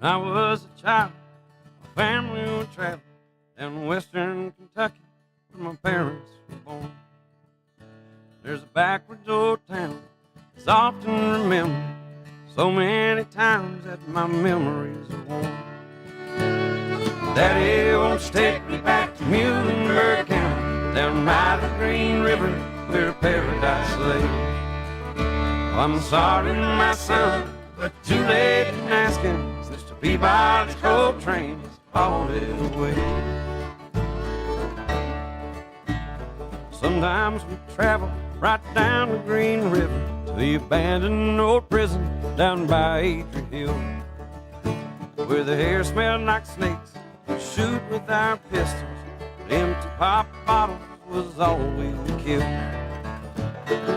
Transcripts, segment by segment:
When I was a child, my family would travel down western Kentucky where my parents were born. There's a backwoods old town that's often remembered so many times that my memories are worn. Daddy, won't you take me back to Muhlenberg County, down by the Green River where paradise lay? I'm sorry, my son, but too late in asking. Mr. Peabody's coal train has hauled it away. Sometimes we travel right down the Green River to the abandoned old prison down by Adria Hill, where the air smelled like snakes. We shoot with our pistols, but empty pop bottles was all we would kill.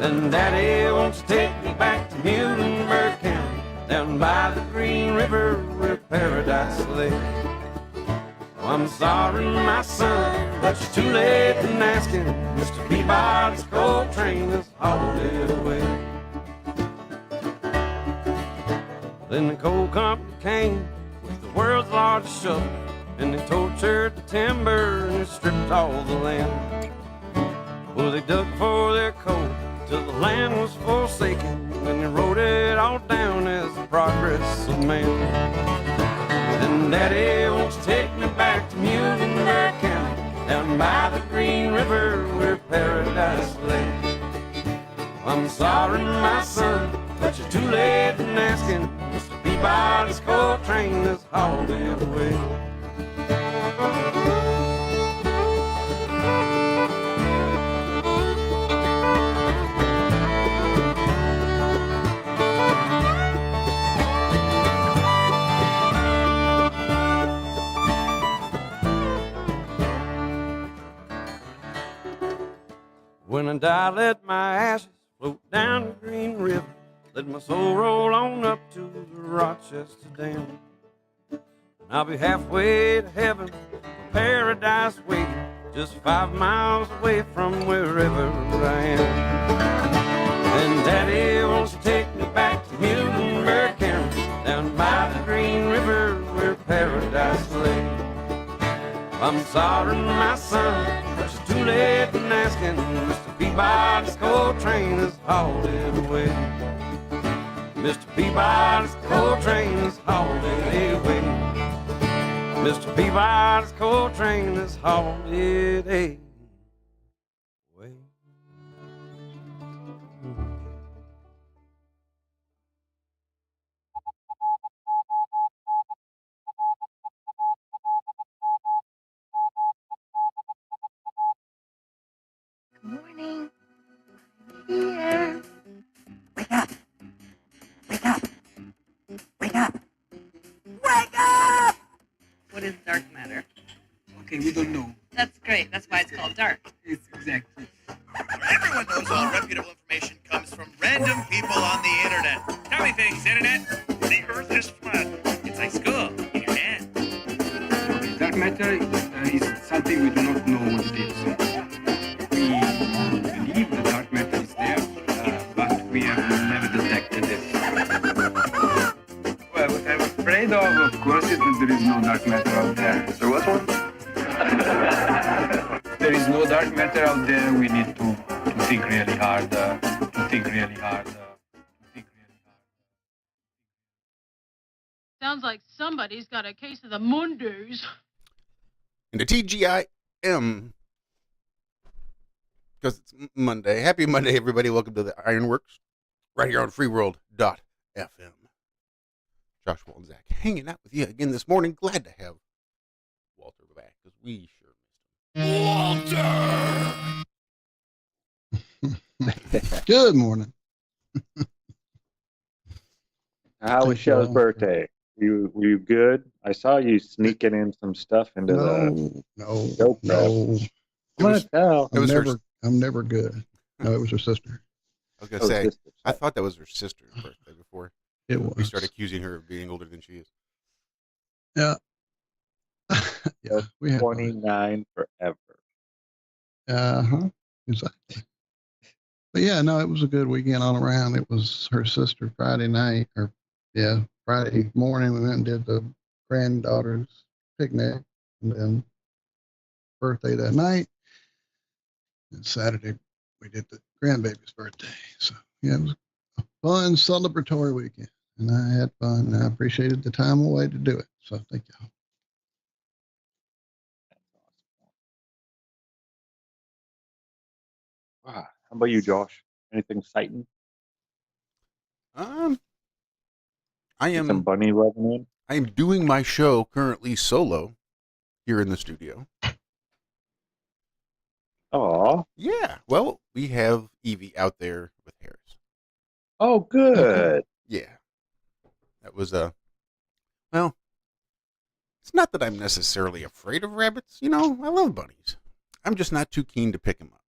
And Daddy, won't you take me back to Muhlenberg County, down by the Green River where paradise lay? Oh, I'm sorry, my son, but you're too late in asking. Mr. Peabody's coal train has hauled it away. Then the coal company came with the world's largest shovel, and they tortured the timber and they stripped all the land. Well, they dug for their coal till the land was forsaken, and they wrote it all down as the progress of man. And Daddy, won't you take me back to Muhlenberg County, down by the Green River where paradise lay? I'm sorry, my son, but you're too late in asking. Mr. Peabody's coal train has hauled it away. When I die, let my ashes float down the Green River. Let my soul roll on up to the Rochester Dam. And I'll be halfway to heaven, for paradise waiting, just 5 miles away from wherever I am. And Daddy, won't you take me back to Muhlenberg County, down by the Green River where paradise lay? I'm sorry, my son, but you're too late in asking. Mr. Peabody's coal train has hauled it away. Mr. Peabody's coal train has hauled it away. Mr. Peabody's coal train has hauled it away. Good morning. I'm here. Wake up. Wake up. Wake up. Wake up! What is dark matter? Okay, we don't know. That's great. That's why it's called dark. It's exactly. Everyone knows all reputable information comes from random people on the internet. Tell me things, internet. The earth is flat. It's like school in your hand. Okay, dark matter is something we do not know what it is. We believe the dark matter is there, but we have never detected it. Well, what I'm afraid of course, is that there is no dark matter out there. There was one? There is no dark matter out there. We need to think really hard. Sounds like somebody's got a case of the Mondays. And the TGIM, because it's Monday. Happy Monday, everybody. Welcome to the IRONWORX, right here on freeworld.fm. Joshua and Zack hanging out with you again this morning. Glad to have Walter back, because we sure missed him. Walter! Good morning. How was Shell's birthday? Were you good? I saw you sneaking in some stuff into the No. I'm never good. No, it was her sister. I was going to say, I thought that was her sister's birthday before It was. we started accusing her of being older than she is. Yeah. Yeah. We had 29 forever. Exactly. But yeah, no, it was a good weekend all around. It was her sister Friday night, or Yeah, Friday morning we went and did the granddaughter's picnic, and then birthday that night. And Saturday we did the grandbaby's birthday. So yeah, it was a fun celebratory weekend, and I had fun. And I appreciated the time away to do it. So thank y'all. Wow. How about you, Josh? Anything exciting? I Get some am bunny rubbing in? I am doing my show currently solo here in the studio. Aw. Yeah. Well, we have Evie out there with Harris. Oh, good. Yeah. That was well, it's not that I'm necessarily afraid of rabbits. You know, I love bunnies. I'm just not too keen to pick them up.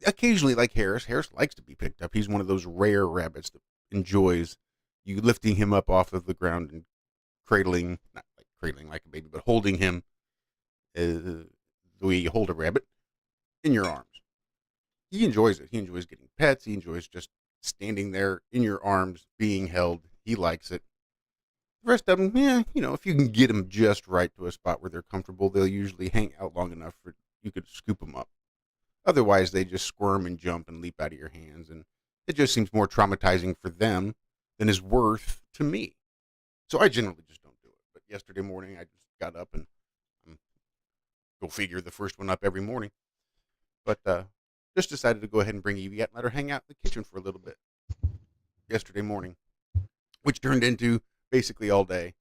Occasionally, like Harris likes to be picked up. He's one of those rare rabbits that enjoys you lifting him up off of the ground and cradling, not like cradling like a baby, but holding him the way you hold a rabbit in your arms. He enjoys it. He enjoys getting pets. He enjoys just standing there in your arms, being held. He likes it. The rest of them, yeah, you know, if you can get them just right to a spot where they're comfortable, they'll usually hang out long enough for you could scoop them up. Otherwise, they just squirm and jump and leap out of your hands, and it just seems more traumatizing for them than is worth to me. So I generally just don't do it. But yesterday morning, I just got up and go figure the first one up every morning. But just decided to go ahead and bring Evie out and let her hang out in the kitchen for a little bit yesterday morning, which turned into basically all day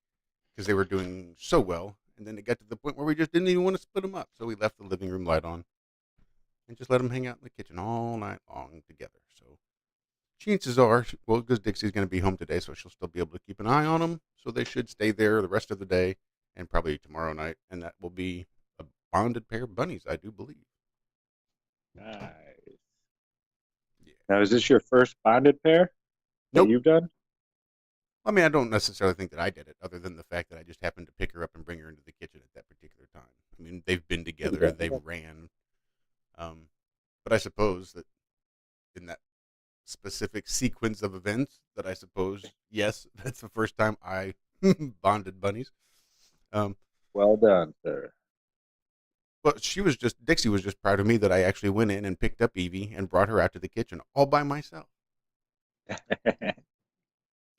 because they were doing so well. And then it got to the point where we just didn't even want to split them up. So we left the living room light on and just let them hang out in the kitchen all night long together. So chances are, well, because Dixie's going to be home today, so she'll still be able to keep an eye on them. So they should stay there the rest of the day and probably tomorrow night. And that will be a bonded pair of bunnies, I do believe. Nice. Yeah. Now, is this your first bonded pair that Nope. you've done? I mean, I don't necessarily think that I did it, other than the fact that I just happened to pick her up and bring her into the kitchen at that particular time. I mean, they've been together, they ran. But I suppose that in that specific sequence of events, that I suppose, yes, that's the first time I bonded bunnies. Well done, sir. But Dixie was just proud of me that I actually went in and picked up Evie and brought her out to the kitchen all by myself.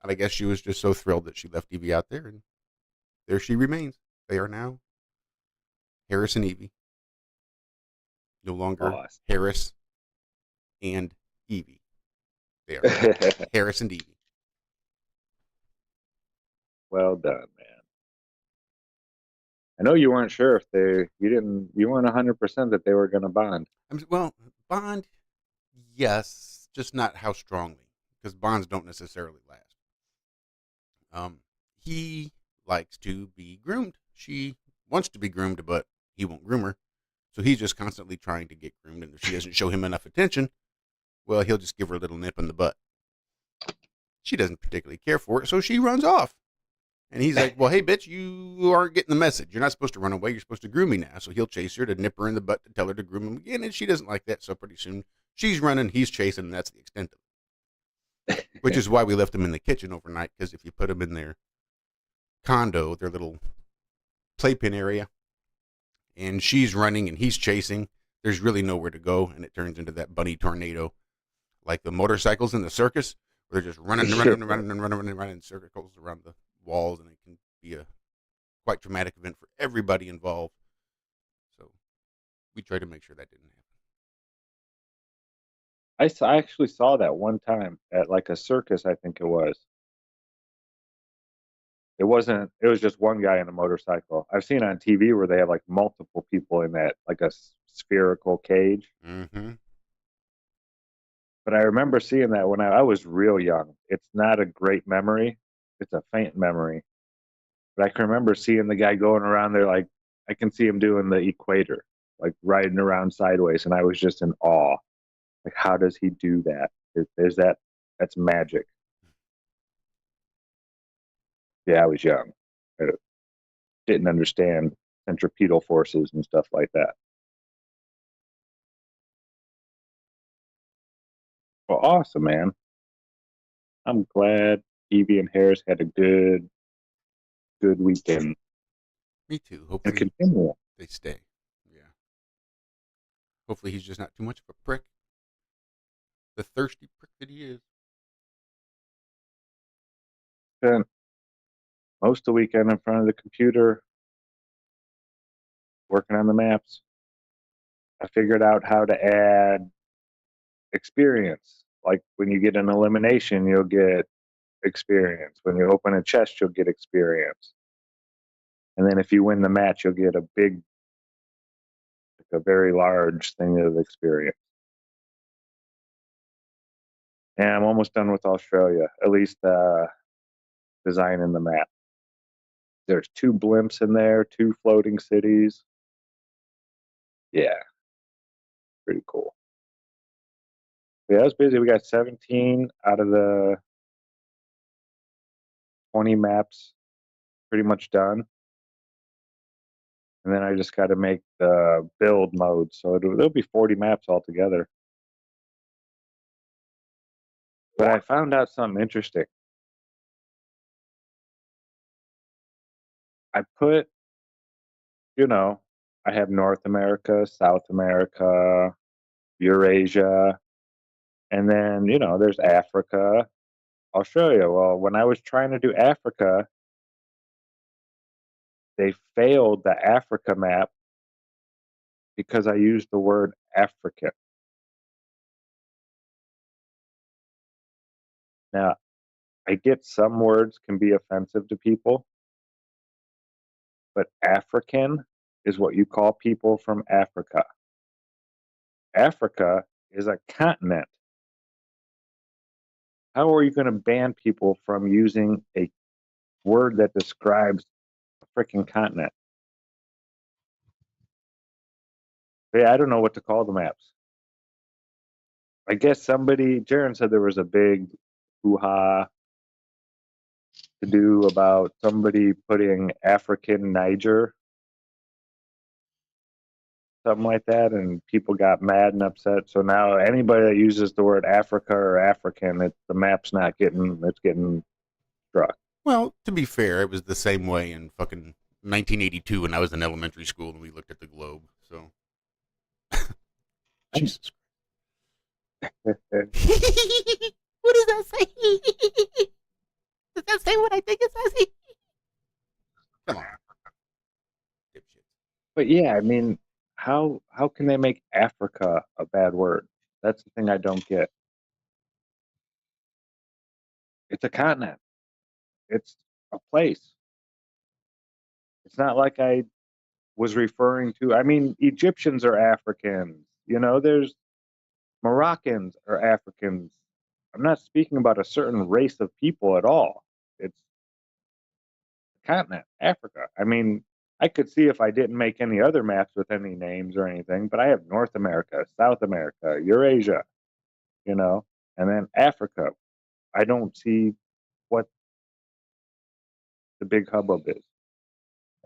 And I guess she was just so thrilled that she left Evie out there, and there she remains. They are now Harris and Evie. No longer Awesome. Harris and Evie. They are Harris and Evie. Well done, man. I know you weren't sure if you weren't 100% that they were going to bond. Well, bond, yes, just not how strongly, because bonds don't necessarily last. He likes to be groomed. She wants to be groomed, but he won't groom her. So he's just constantly trying to get groomed, and if she doesn't show him enough attention, well, he'll just give her a little nip in the butt. She doesn't particularly care for it, so she runs off. And he's like, well, hey, bitch, you aren't getting the message. You're not supposed to run away. You're supposed to groom me now. So he'll chase her to nip her in the butt to tell her to groom him again, and she doesn't like that, so pretty soon she's running, he's chasing, and that's the extent of it. Which is why we left him in the kitchen overnight, because if you put him in their condo, their little playpen area, and she's running and he's chasing, there's really nowhere to go, and it turns into that bunny tornado, like the motorcycles in the circus, where they're just running in circles around the walls, and it can be a quite traumatic event for everybody involved. So we tried to make sure that didn't happen. I actually saw that one time at like a circus, I think it was. It was just one guy in a motorcycle. I've seen on TV where they have like multiple people in that, like a spherical cage. Mm-hmm. But I remember seeing that when I was real young. It's not a great memory. It's a faint memory. But I can remember seeing the guy going around there, like I can see him doing the equator, like riding around sideways. And I was just in awe. Like, how does he do that? That's magic. Yeah, I was young. I didn't understand centripetal forces and stuff like that. Well, awesome, man. I'm glad Evie and Harris had a good weekend. Me too. And Hopefully continue. they stay. Yeah. Hopefully he's just not too much of a prick. The thirsty prick that he is. Spent most of the weekend in front of the computer working on the maps. I figured out how to add experience. Like when you get an elimination, you'll get experience. When you open a chest, you'll get experience. And then if you win the match, you'll get a very large thing of experience. And I'm almost done with Australia, at least designing the map. There's 2 blimps in there, 2 floating cities. Yeah, pretty cool. Yeah, I was busy. We got 17 out of the 20 maps pretty much done. And then I just got to make the build mode. So there'll be 40 maps altogether. But I found out something interesting. I put, I have North America, South America, Eurasia, and then, there's Africa, Australia. Well, when I was trying to do Africa, they failed the Africa map because I used the word African. Now, I get some words can be offensive to people, but African is what you call people from Africa. Africa is a continent. How are you going to ban people from using a word that describes a freaking continent? Yeah, I don't know what to call the maps. I guess Jaron said there was a big hoo-ha to do about somebody putting African Niger, something like that, and people got mad and upset. So now anybody that uses the word Africa or African, the map's not getting, it's getting struck. Well, to be fair, it was the same way in fucking 1982 when I was in elementary school and we looked at the globe. So, Jesus. What does that say? Does that say what I think it says? Come on. Dipshit. But yeah, I mean, how can they make Africa a bad word? That's the thing I don't get. It's a continent. It's a place. It's not like I was referring to. I mean, Egyptians are Africans. There's Moroccans are Africans. I'm not speaking about a certain race of people at all. It's a continent, Africa. I mean, I could see if I didn't make any other maps with any names or anything, but I have North America, South America, Eurasia, and then Africa. I don't see what the big hubbub is.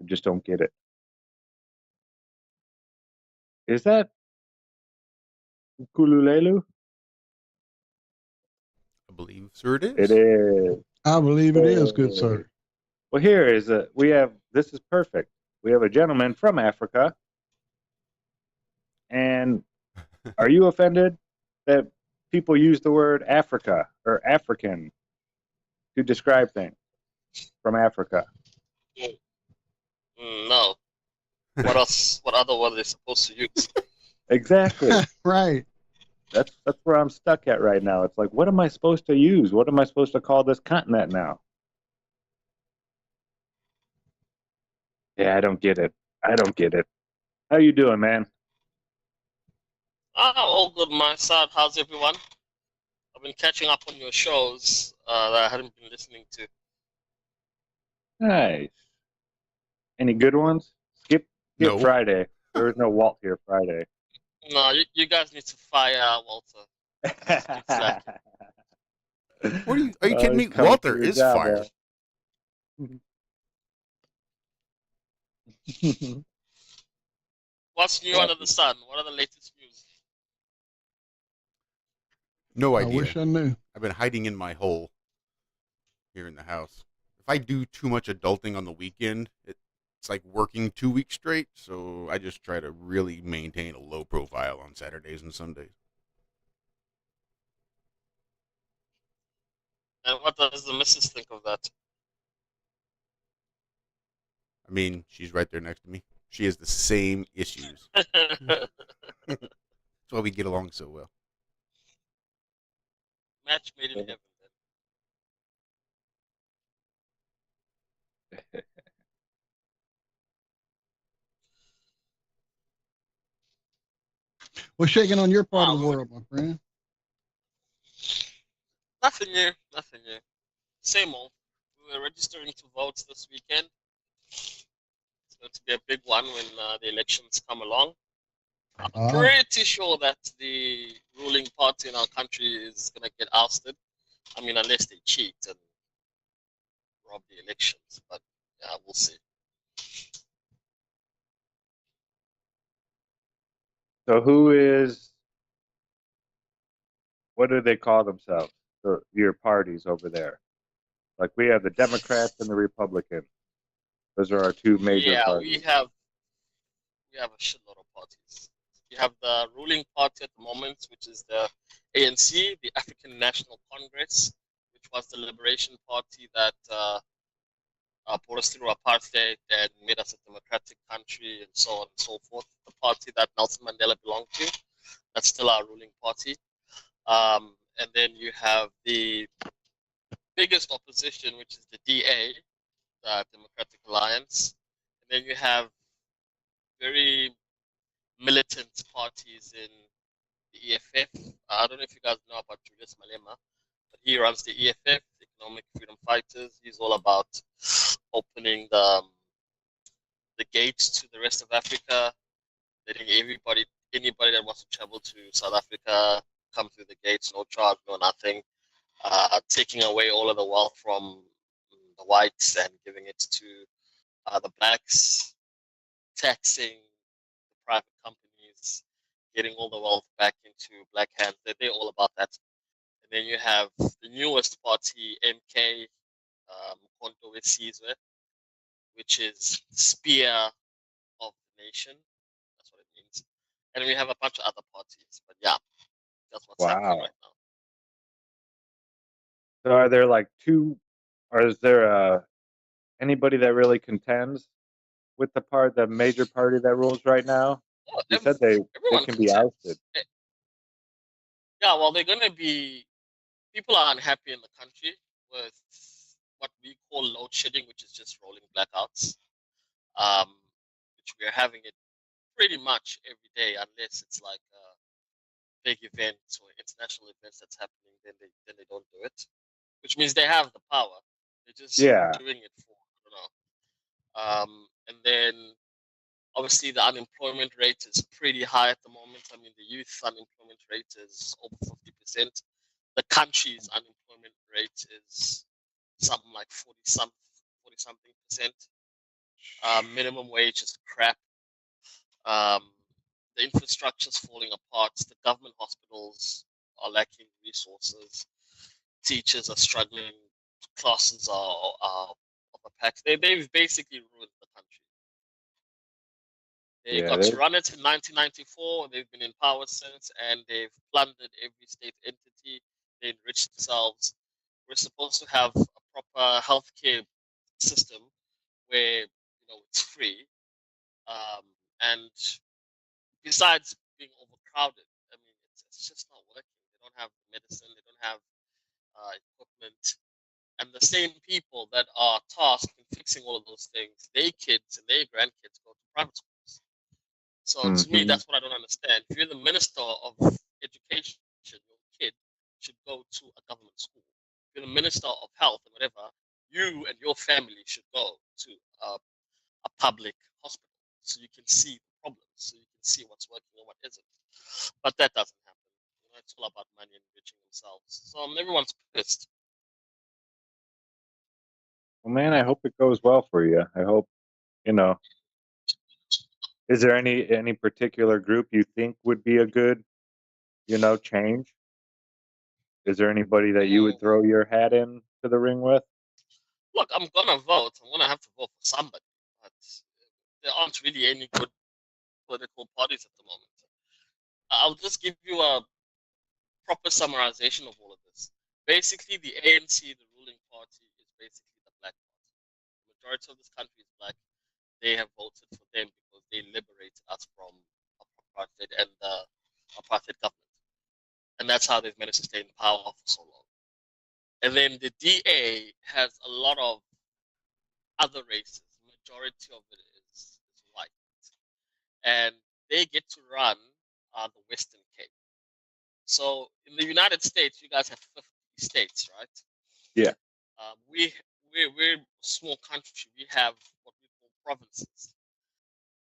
I just don't get it. Is that Kululelu? I believe, sir, it is. It is. I believe it is, good sir. Well, this is perfect. We have a gentleman from Africa. And are you offended that people use the word Africa or African to describe things from Africa? No. What else? What other word are they supposed to use? Exactly. Right. That's where I'm stuck at right now. It's like, what am I supposed to use? What am I supposed to call this continent now? Yeah, I don't get it. How you doing, man? All good on my side. How's everyone? I've been catching up on your shows that I hadn't been listening to. Nice. Any good ones? Skip No. Friday. There is no Walt here Friday. No, you guys need to fire Walter. Exactly. What are you kidding me? he's coming Walter for your is job, fired. What's new under the sun? What are the latest news? No I idea. wish I knew. I've been hiding in my hole. here in the house. If I do too much adulting on the weekend, it's like working 2 weeks straight. So I just try to really maintain a low profile on Saturdays and Sundays. And what does the missus think of that? I mean, she's right there next to me. She has the same issues. That's why we get along so well. Match made in heaven. What's shaking on your part of the Wow. world, my friend? Nothing new. Nothing new. Same old. We were registering to vote this weekend. It's going to be a big one when the elections come along. I'm pretty sure that the ruling party in our country is going to get ousted. I mean, unless they cheat and rob the elections. But yeah, we'll see. So who is? What do they call themselves? Your parties over there. Like we have the Democrats and the Republicans. Those are our two major Yeah, parties. we have a shitload of parties. You have the ruling party at the moment, which is the ANC, the African National Congress, which was the liberation party that brought us through apartheid and made us a democratic country and so on and so forth. The party that Nelson Mandela belonged to, that's still our ruling party. And then you have the biggest opposition, which is the DA, the Democratic Alliance. And then you have very militant parties in the EFF. I don't know if you guys know about Julius Malema, but he runs the EFF, the Economic Freedom Fighters. He's all about opening the gates to the rest of Africa, letting anybody that wants to travel to South Africa come through the gates, no charge, no nothing. Taking away all of the wealth from the whites and giving it to the blacks, taxing the private companies, getting all the wealth back into black hands. They're all about that. And then you have the newest party, MK, Mkhonto weSizwe, which is spear of the nation. That's what it means. And we have a bunch of other parties. But yeah, that's what's happening right now. So are there like two, or is there anybody that really contends with the major party that rules right now? You said they can be ousted. Yeah, well, they're going to be, people are unhappy in the country with what we call load shedding, which is just rolling blackouts, which we're having it pretty much every day, unless it's like a big event or international events that's happening, then they don't do it, which means they have the power. They're just doing it for, I don't know. And then obviously the unemployment rate is pretty high at the moment. I mean, the youth unemployment rate is over 50%. The country's unemployment rate is something like 40 something percent. Minimum wage is crap. The infrastructure's falling apart. The government hospitals are lacking resources. Teachers are struggling. Classes are overpacked. They've basically ruined the country. They got to run it in 1994. They've been in power since, and they've plundered every state entity. They enriched themselves. We're supposed to have a proper healthcare system where it's free, and besides being overcrowded, I mean it's just not working. They don't have medicine. They don't have equipment. And the same people that are tasked in fixing all of those things, their kids and their grandkids go to private schools. So to me, that's what I don't understand. If you're the minister of education, your kid should go to a government school. If you're the minister of health and whatever, you and your family should go to a public hospital so you can see the problems, so you can see what's working and what isn't. But that doesn't happen. It's all about money and enriching themselves. So everyone's pissed. Well, man, I hope it goes well for you. I hope, is there any particular group you think would be a good, change? Is there anybody that you would throw your hat in to the ring with? look, I'm gonna vote. I'm gonna have to vote for somebody, but there aren't really any good political parties at the moment. I'll just give you a proper summarization of all of this. Basically, the ANC, the ruling party, is basically the black party. The majority of this country is black. They have voted for them because they liberated us from apartheid and the apartheid government. And that's how they've managed to stay in power for so long. And then the DA has a lot of other races. Majority of it is white. And they get to run the Western Cape. So in the United States, you guys have 50 states, right? Yeah. We're a small country. We have what we call provinces,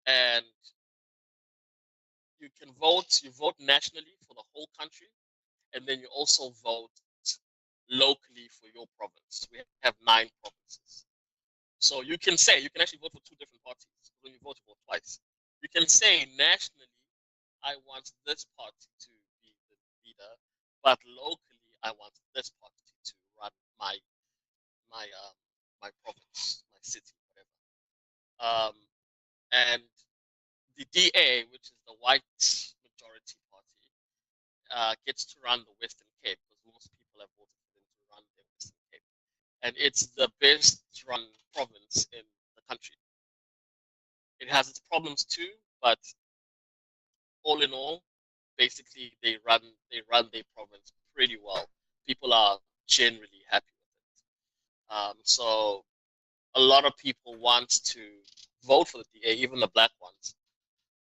and you can vote. You vote nationally for the whole country, and then you also vote locally for your province. We have 9 provinces, so you can actually vote for 2 different parties. When you vote twice. You can say nationally, I want this party to be the leader, but locally, I want this party to run my my province, my city, whatever. And the DA, which is the white majority party, gets to run the Western Cape because most people have voted for them to run the Western Cape, and it's the best run province in the country. It has its problems too, but all in all, basically they run their province pretty well. People are generally happy with it. So a lot of people want to vote for the DA, even the black ones,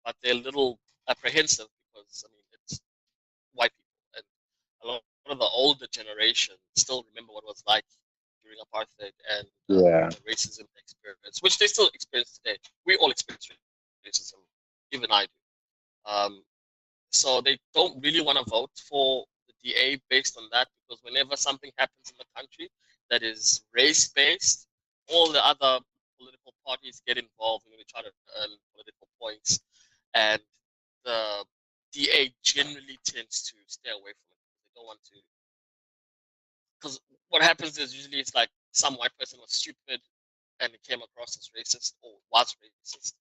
but they're a little apprehensive because I mean it's white people, and a lot of the older generation still remember what it was like during apartheid and the racism experience, which they still experience today. We all experience racism, even I do. So they don't really want to vote for the DA based on that, because whenever something happens in the country that is race-based, all the other political parties get involved and they try to earn political points, and the DA generally tends to stay away from it. They don't want to, because what happens is usually it's like some white person was stupid and it came across as racist or was racist,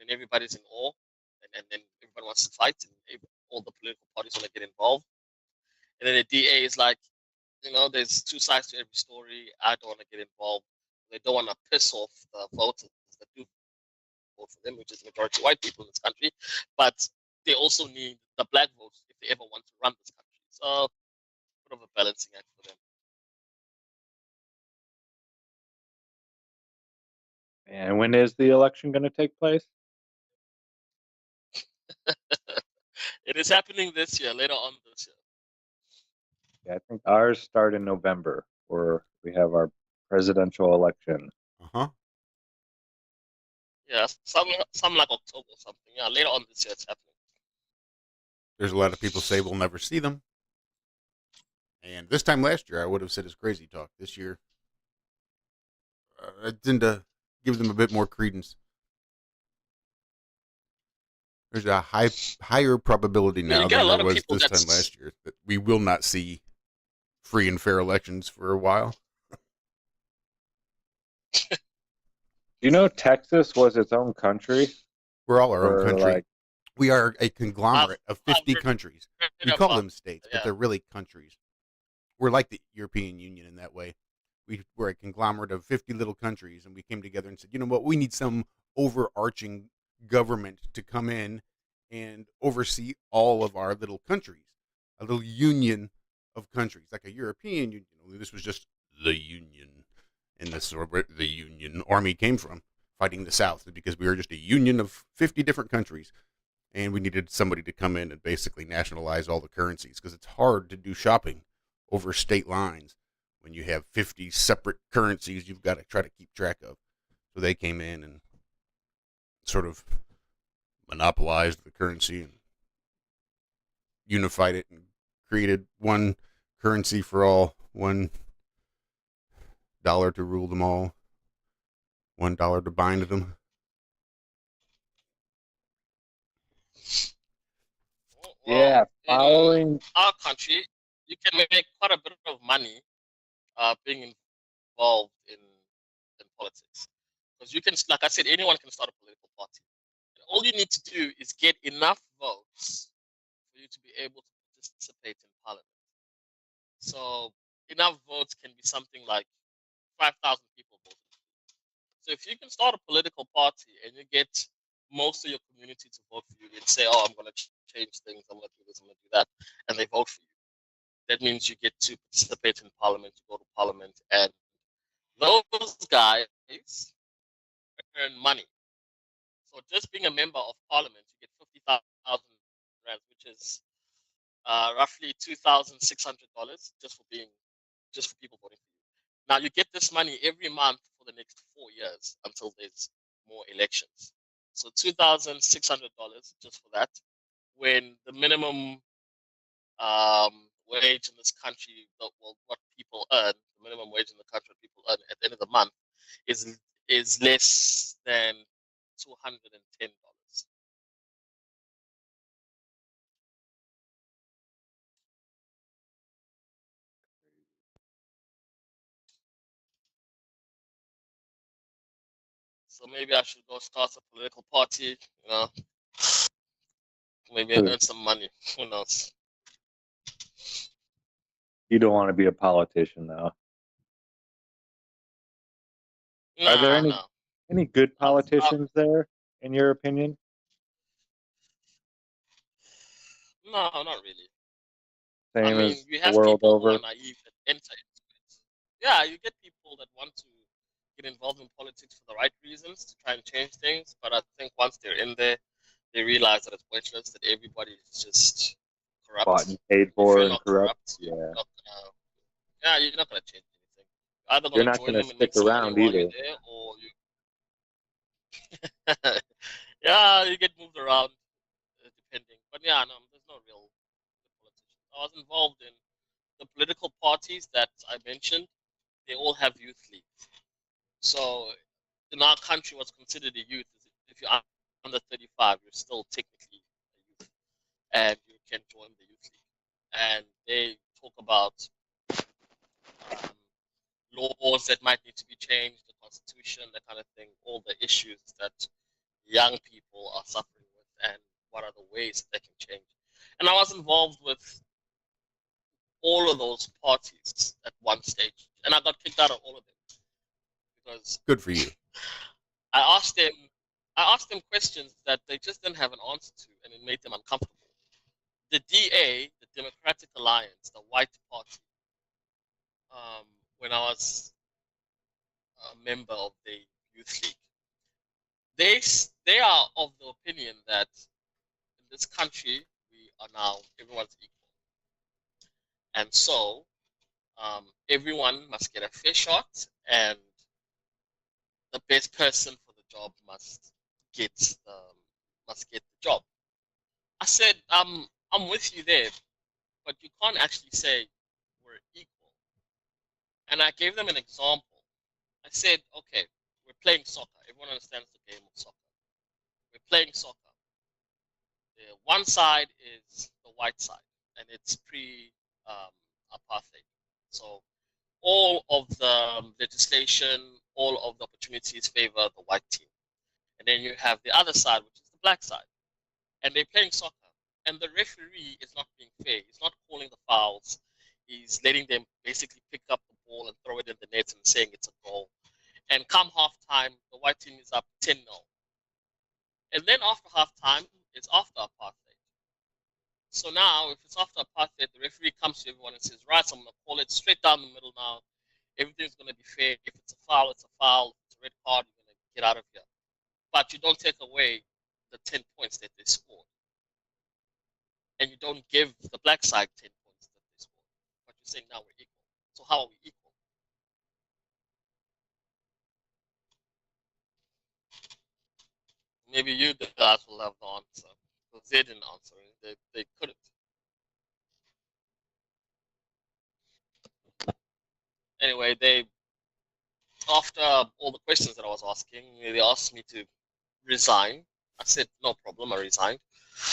and then everybody's in awe, and then everybody wants to fight, and all the political parties want to get involved. And then the DA is like, there's 2 sides to every story. I don't want to get involved. They don't want to piss off the voters that do vote for them, which is the majority white people in this country. But they also need the black votes if they ever want to run this country. So, bit of a balancing act for them. And when is the election going to take place? It is happening this year, later on this year. Yeah, I think ours start in November, where we have our presidential election. Yeah, some like October or something. Yeah, later on this year it's happening. There's a lot of people say we'll never see them. And this time last year, I would have said it's crazy talk. This year, I tend to give them a bit more credence. There's a higher probability now than there was this time last year that we will not see free and fair elections for a while. You know, Texas was its own country. We're all our own country. We are a conglomerate of 50 countries. We call them states, but they're really countries. We're like the European Union in that way. We're a conglomerate of 50 little countries, and we came together and said, you know what, we need some overarching government to come in and oversee all of our little countries, a little union of countries, like a European Union. This was just the Union, and this is where the Union Army came from, fighting the South, because we were just a union of 50 different countries, and we needed somebody to come in and basically nationalize all the currencies, because it's hard to do shopping over state lines when you have 50 separate currencies you've got to try to keep track of. So they came in and sort of monopolized the currency and unified it and created one currency for all, $1 to rule them all, $1 to bind them. Yeah, following in our country, you can make quite a bit of money being involved in politics. Because you can, like I said, anyone can start a political party. And all you need to do is get enough votes for you to be able to participate in parliament. So enough votes can be something like 5,000 people voting. So if you can start a political party and you get most of your community to vote for you and say, "Oh, I'm going to change things. I'm going to do this. I'm going to do that," and they vote for you, that means you get to participate in parliament, you go to parliament, and those guys earn money. So just being a member of parliament, you get 50,000 rands, which is roughly $2,600 just for people voting for you. Now you get this money every month for the next 4 years until there's more elections. So $2,600 just for that. When the minimum wage in this country, what people earn, the minimum wage in the country, what people earn at the end of the month, is less than $210. So maybe I should go start a political party, maybe earn some money. Who knows? You don't want to be a politician, though. Are there any good politicians there, in your opinion? No, not really. Same I mean, as you the have world people over. who are naive that enter into it. Yeah, you get people that want to get involved in politics for the right reasons to try and change things, but I think once they're in there, they realize that it's pointless, that everybody is just corrupt. Bought and paid If for you're and not corrupt. corrupt, Yeah. you're not gonna change anything. You're either You're gonna not join going to them and stick make some money around while either. you're there, or you yeah, you get moved around depending. But yeah, no, there's no real good politicians. I was involved in the political parties that I mentioned. They all have youth leagues. So in our country, what's considered a youth is if you're under 35, you're still technically a youth, and you can join the youth league. And they talk about um, laws that might need to be changed, the constitution, that kind of thing, all the issues that young people are suffering with, and what are the ways that they can change. And I was involved with all of those parties at one stage, and I got kicked out of all of them because Good for you. I asked them questions that they just didn't have an answer to, and it made them uncomfortable. The DA, the Democratic Alliance, the White Party, when I was a member of the Youth League, they are of the opinion that in this country we are now everyone's equal, and so everyone must get a fair shot, and the best person for the job must get the job. I said, I'm with you there, but you can't actually say we're equal. And I gave them an example. I said, okay, we're playing soccer. Everyone understands the game of soccer. We're playing soccer. The one side is the white side, and it's pre-apartheid. So all of the legislation, all of the opportunities favor the white team. And then you have the other side, which is the black side. And they're playing soccer. And the referee is not being fair. He's not calling the fouls. He's letting them basically pick up the ball and throw it in the net and saying it's a goal. And come halftime, the white team is up 10-0. And then after halftime, it's after apartheid. So now, if it's after apartheid, the referee comes to everyone and says, right, so I'm going to call it straight down the middle now. Everything's going to be fair. If it's a foul, it's a foul. If it's a red card, you're going to get out of here. But you don't take away the 10 points that they scored. And you don't give the black side 10 points that they scored. But you're saying now we're equal. So how are we equal? Maybe you guys will have the answer. Because they didn't answer it. They couldn't. Anyway, after all the questions that I was asking, they asked me to resign. I said, no problem, I resigned.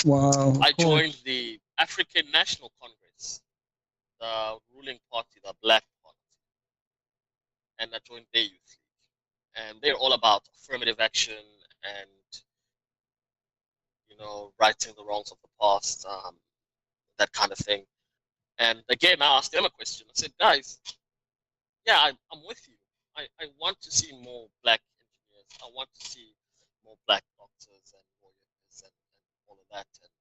Wow. I joined the African National Congress, the ruling party, the Black Party, and I joined their youth league. and they're all about affirmative action and righting the wrongs of the past, that kind of thing. And again, I asked them a question. I said, guys, yeah, I'm with you. I want to see more black engineers. I want to see more black doctors and lawyers and all of that. And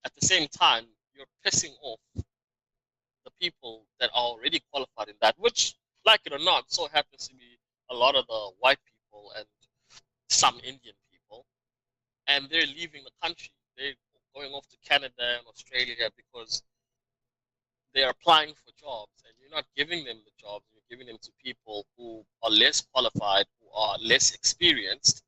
at the same time, you're pissing off the people that are already qualified in that, which, like it or not, so happens to be a lot of the white people and some Indian people. And they're leaving the country. They're going off to Canada and Australia because they're applying for jobs, and you're not giving them the jobs. You're giving them to people who are less qualified, who are less experienced,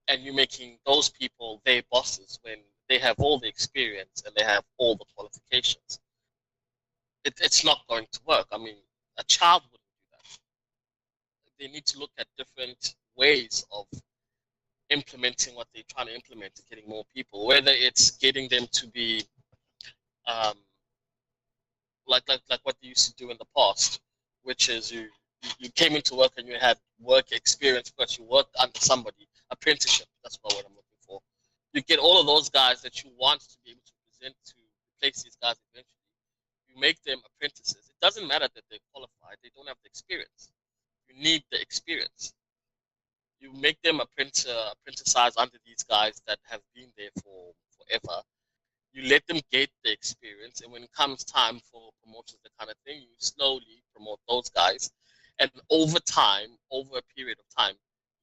and you're making those people their bosses when they have all the experience and they have all the qualifications. It's not going to work. I mean, a child wouldn't do that. They need to look at different ways of implementing what they're trying to implement, to getting more people, whether it's getting them to be like what they used to do in the past, which is you came into work and you had work experience because you worked under somebody, apprenticeship. That's what I'm looking for. You get all of those guys that you want to be able to present to replace these guys eventually. You make them apprentices. It doesn't matter that they're qualified; they don't have the experience. You need the experience. You make them apprentices under these guys that have been there for forever. You let them get the experience, and when it comes time for promotions, that kind of thing, you slowly promote those guys, and over time, over a period of time,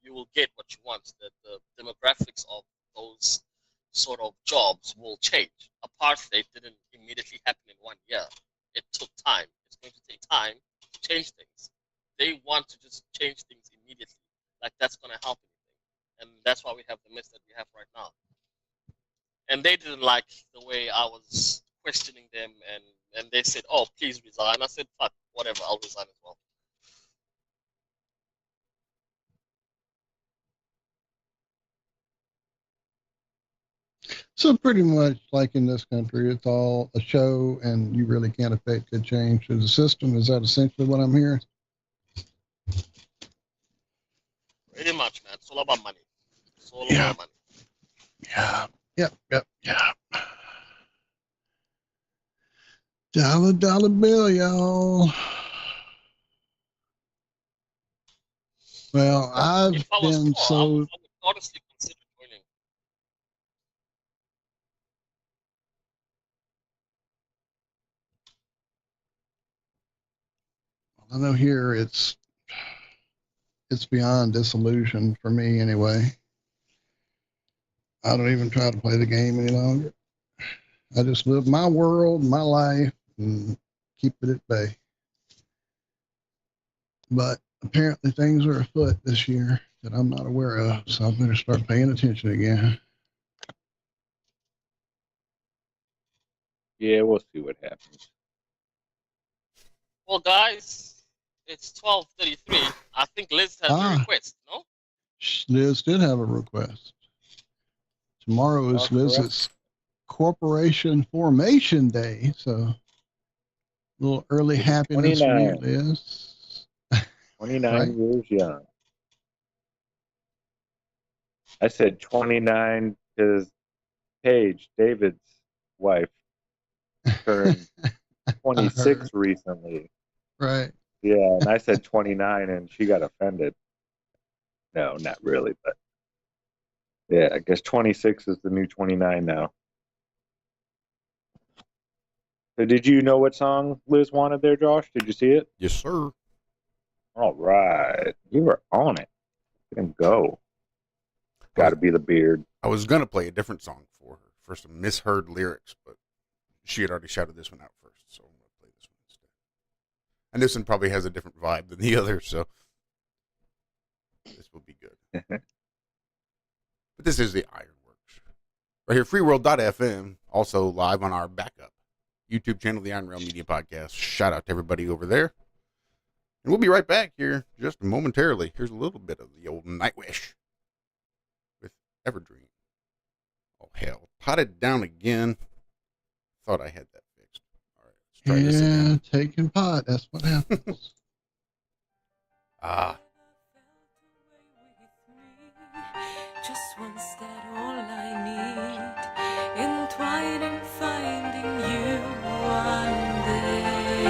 you will get what you want. That the demographics of those sort of jobs will change. Apartheid didn't immediately happen in 1 year. It took time. It's going to take time to change things. They want to just change things immediately. Like that's going to help anything. And that's why we have the mess that we have right now. And they didn't like the way I was questioning them, and they said, oh, please resign. I said, fuck, whatever, I'll resign as well. So pretty much like in this country, it's all a show and you really can't affect good change to the system. Is that essentially what I'm hearing? Pretty much, man. It's all about money. It's all about money. Yeah. Yep. Dollar bill, y'all. Well, I've If I was been poor, so. I would honestly consider joining. I know here it's beyond disillusion for me anyway. I don't even try to play the game any longer. I just live my world, my life, and keep it at bay. But apparently things are afoot this year that I'm not aware of, so I better start paying attention again. Yeah, we'll see what happens. Well, guys, it's 12:33. I think Liz has a request, no? Liz did have a request. Tomorrow is Liz's Corporation Formation Day, so a little early happiness for you, Liz. 29 Right? years young. I said 29 because Paige, David's wife, turned 26 recently. Right. Yeah, and I said 29 and she got offended. No, not really, but yeah, I guess 26 is the new 29 now. So did you know what song Liz wanted there, Josh? Did you see it? Yes, sir. All right. You were on it. And go. Got to be the beard. I was going to play a different song for her, for some misheard lyrics, but she had already shouted this one out first, so I'm going to play this one instead. And this one probably has a different vibe than the other, so this will be good. But this is the IRONWORX. Right here, freeworld.fm, also live on our backup YouTube channel, the ironrealmmedia podcast. Shout out to everybody over there. And we'll be right back here just momentarily. Here's a little bit of the old Nightwish with Everdream. Oh, hell. Potted down again. Thought I had that fixed. All right, let's try this again. Yeah, taking pot. That's what happens. Just one step, all I need. Entwined in finding you one day.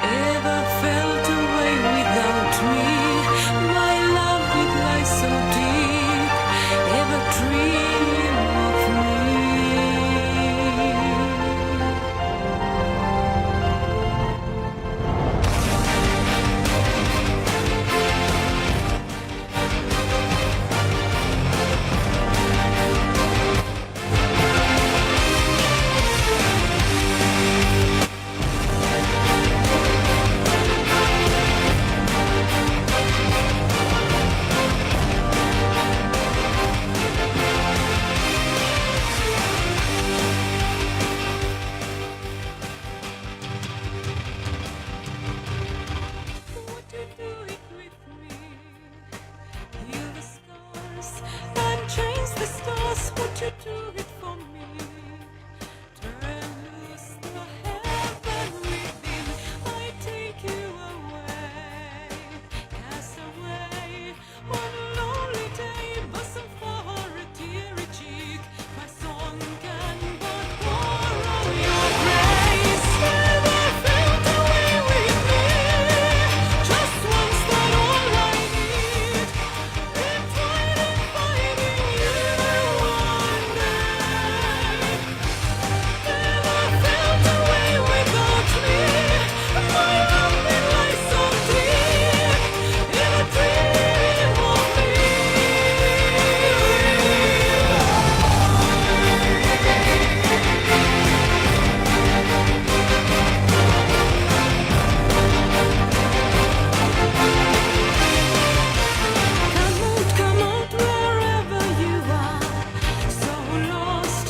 Ever felt a way without me? My love would lie so deep. Ever dream of me? Would you do it with me? Heal the scars and change the stars. Would you do it for me? Turn loose the heaven within. I take you away, cast away one lonely day. Bosom for a teary cheek. My song can but borrow your grace. Never felt away with me. Just once that all I need. Entwined in finding you one day. Never felt away without me. My love will lie so deep. In a dream of me. Come out wherever you are. So lost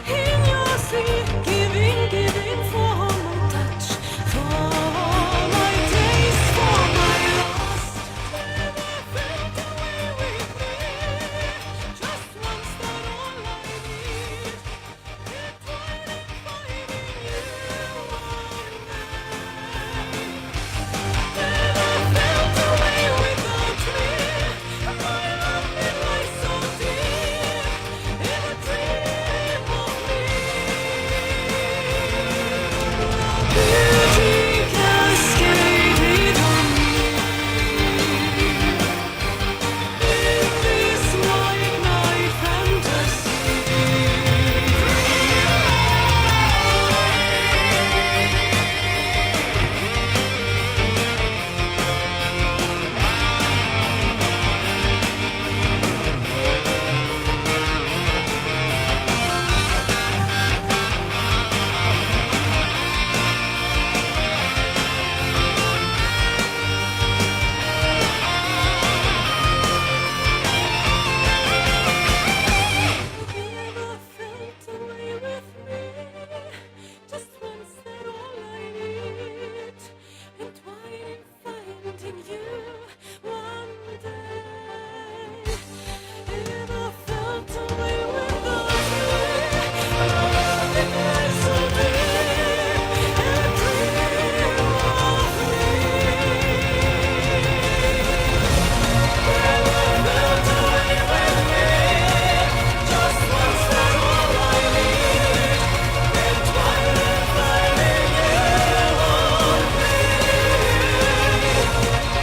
in your sea, giving for my touch, for my taste, for my lost. Never felt away with me. Just once that all I need. Entwined in finding you one day. Never felt away without me. My love will lie so deep. In a dream of me. Beauty cascaded on me. In this white night fantasy. Never felt away with me. Just once that all I need. Entwined in finding you one day. Never felt away without me. My love will lie so deep. In a dream of me. Never felt away with me. Just once that all I need. Entwined in finding you one day.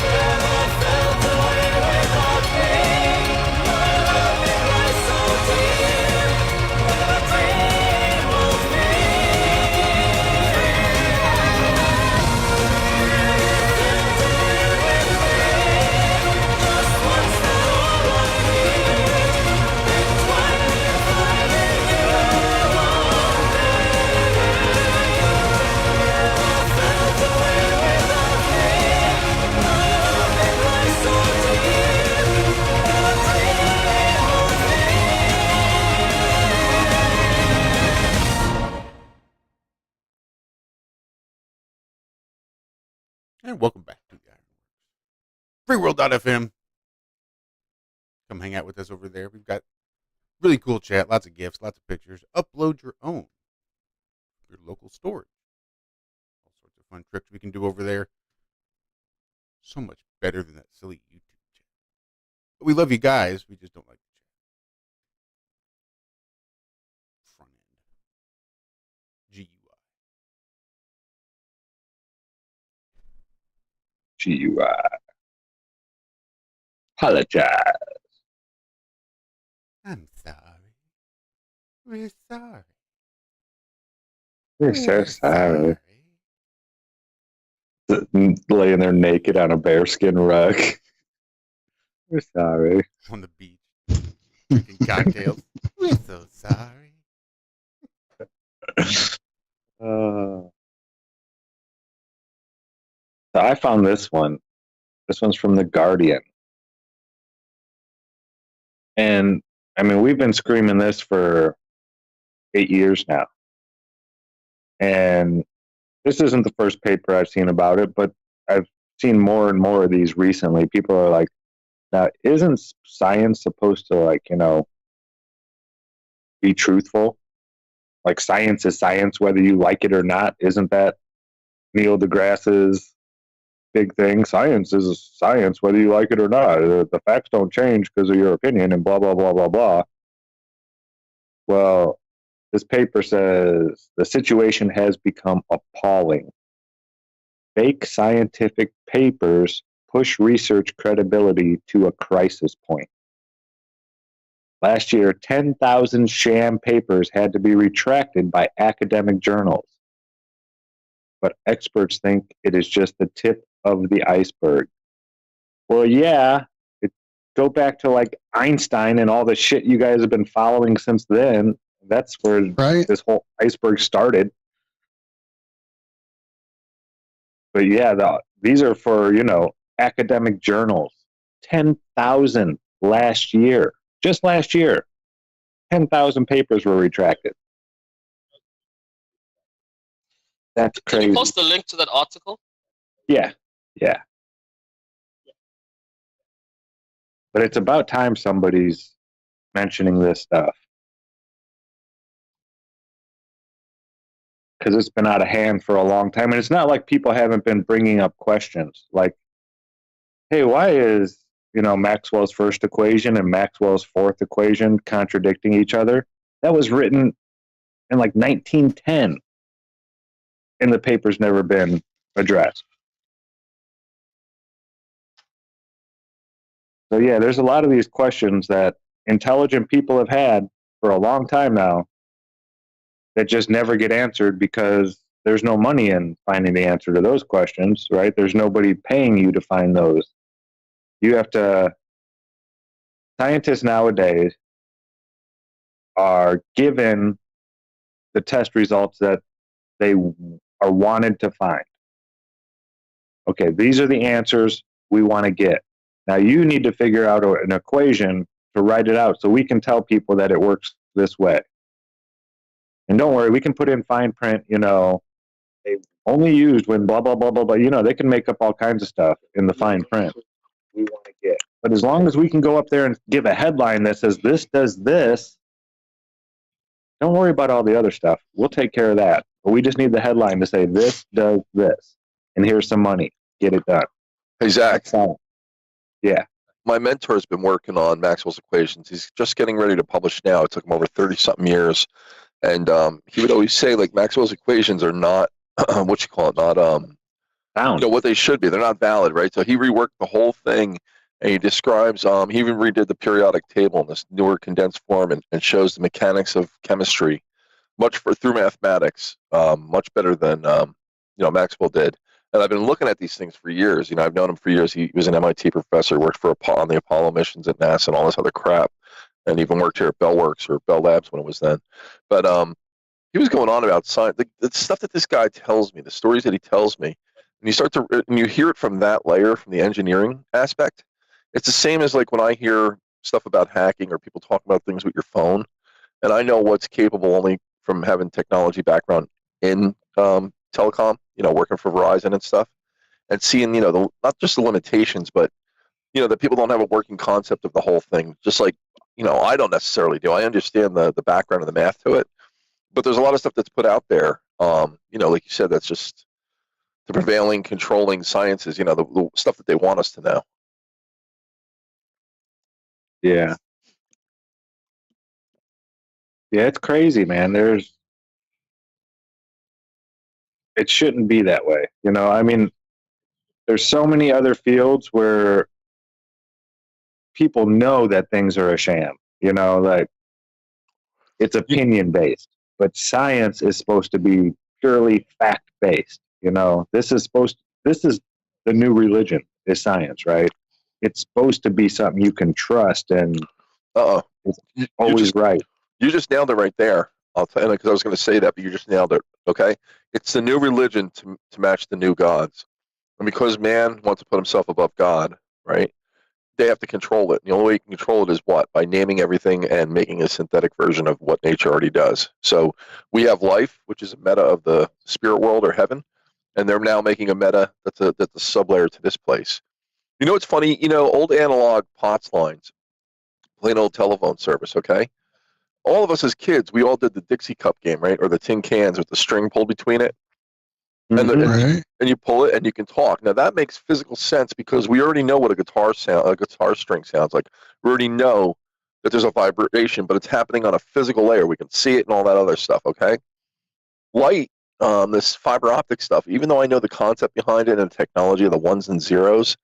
Never felt away without me. My love will lie so deep. In a dream of me. Just once that all I need. Entwined in finding you one day. Never felt away without me. My love will lie so deep. In a dream of me. And welcome back to the IRONWORX. Freeworld.fm. Come hang out with us over there. We've got really cool chat, lots of gifts, lots of pictures. Upload your own, your local storage. All sorts of fun tricks we can do over there. So much better than that silly YouTube chat. We love you guys. We just don't like the front end. GUI. GUI. Apologize. I'm sorry. We're sorry. We're so sorry. Laying there naked on a bearskin rug. We're sorry. On the beach. Drinking cocktails. We're so sorry. So I found this one. This one's from The Guardian. And, I mean, we've been screaming this for 8 years now. And this isn't the first paper I've seen about it, but I've seen more and more of these recently. People are like, now, isn't science supposed to, like, you know, be truthful? Like, science is science, whether you like it or not. Isn't that Neil deGrasse's big thing? Science is science, whether you like it or not. The facts don't change because of your opinion and blah, blah, blah, blah, blah. Well, this paper says the situation has become appalling. Fake scientific papers push research credibility to a crisis point. Last year, 10,000 sham papers had to be retracted by academic journals. But experts think it is just the tip of the iceberg. Well, yeah, go back to like Einstein and all the shit you guys have been following since then. That's where this whole iceberg started. But yeah, these are for, you know, academic journals. 10,000 last year. Just last year. 10,000 papers were retracted. That's crazy. Can you post the link to that article? Yeah. But it's about time somebody's mentioning this stuff. Because it's been out of hand for a long time. And it's not like people haven't been bringing up questions. Like, hey, why is, you know, Maxwell's first equation and Maxwell's fourth equation contradicting each other? That was written in like 1910. And the paper's never been addressed. So yeah, there's a lot of these questions that intelligent people have had for a long time now that just never get answered because there's no money in finding the answer to those questions, right? There's nobody paying you to find those. You have to, scientists nowadays are given the test results that they are wanted to find. Okay, these are the answers we want to get. Now you need to figure out an equation to write it out so we can tell people that it works this way. And don't worry, we can put in fine print, you know, they only used when blah, blah, blah, blah, blah. You know, they can make up all kinds of stuff in the fine print we want to get. But as long as we can go up there and give a headline that says this does this, don't worry about all the other stuff. We'll take care of that. But we just need the headline to say this does this. And here's some money. Get it done. Hey, Zach. Yeah. My mentor's been working on Maxwell's equations. He's just getting ready to publish now. It took him over 30-something years. And he would always say, like, Maxwell's equations are not, not sound. You know, what they should be. They're not valid, right? So he reworked the whole thing, and he describes, he even redid the periodic table in this newer condensed form and shows the mechanics of chemistry through mathematics, much better than, Maxwell did. And I've been looking at these things for years. You know, I've known him for years. He was an MIT professor, worked on the Apollo missions at NASA and all this other crap, and even worked here at BellWorks or Bell Labs when it was then. But he was going on about science. The stuff that this guy tells me, the stories that he tells me, and you hear it from that layer, from the engineering aspect. It's the same as like when I hear stuff about hacking or people talk about things with your phone, and I know what's capable only from having technology background in telecom, working for Verizon and stuff, and seeing, not just the limitations, but, that people don't have a working concept of the whole thing. Just like, I don't necessarily do. I understand the background and the math to it, but there's a lot of stuff that's put out there, like you said, that's just the prevailing, controlling sciences, the stuff that they want us to know. Yeah. Yeah, it's crazy, man. It shouldn't be that way. You know, I mean, there's so many other fields where people know that things are a sham, you know, like it's opinion based, but science is supposed to be purely fact based. You know, this is the new religion is science, right? It's supposed to be something you can trust and it's always right. You just nailed it right there. I'll tell you, because I was going to say that, but you just nailed it. Okay, it's the new religion to match the new gods, and because man wants to put himself above God, right? They have to control it. The only way you can control it is what? By naming everything and making a synthetic version of what nature already does. So we have life, which is a meta of the spirit world or heaven, and they're now making a meta that's a sublayer to this place. You know what's funny? You know, old analog POTS lines, plain old telephone service, okay? All of us as kids, we all did the Dixie Cup game, right? Or the tin cans with the string pulled between it. And, and you pull it and you can talk. Now that makes physical sense because we already know what a guitar string sounds like. We already know that there's a vibration, but it's happening on a physical layer. We can see it and all that other stuff, okay? Light, this fiber optic stuff, even though I know the concept behind it and the technology of the ones and zeros,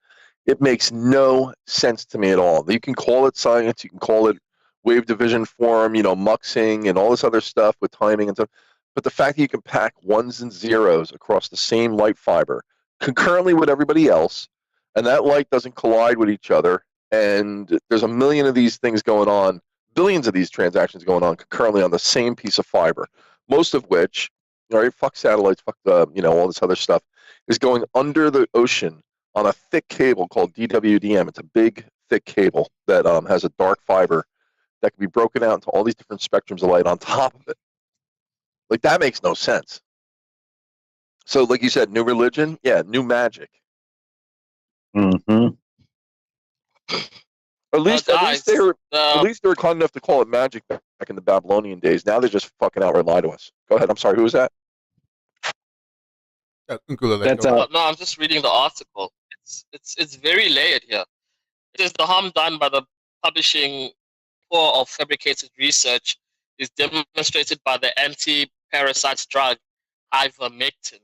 it makes no sense to me at all. You can call it science, you can call it wave division form, you know, muxing and all this other stuff with timing and stuff. But the fact that you can pack ones and zeros across the same light fiber concurrently with everybody else, and that light doesn't collide with each other, and there's a million of these things going on, billions of these transactions going on concurrently on the same piece of fiber, most of which, all right, fuck satellites, fuck the, you know, all this other stuff, is going under the ocean on a thick cable called DWDM. It's a big, thick cable that has a dark fiber that can be broken out into all these different spectrums of light on top of it. Like, that makes no sense. So, like you said, new religion, yeah, new magic. Mm-hmm. At least they were kind enough to call it magic back in the Babylonian days. Now they just fucking outright lie to us. Go ahead. I'm sorry. Who was that? No, I'm just reading the article. It's very layered here. It is the harm done by the publishing poor of fabricated research is demonstrated by the anti-parasite drug ivermectin.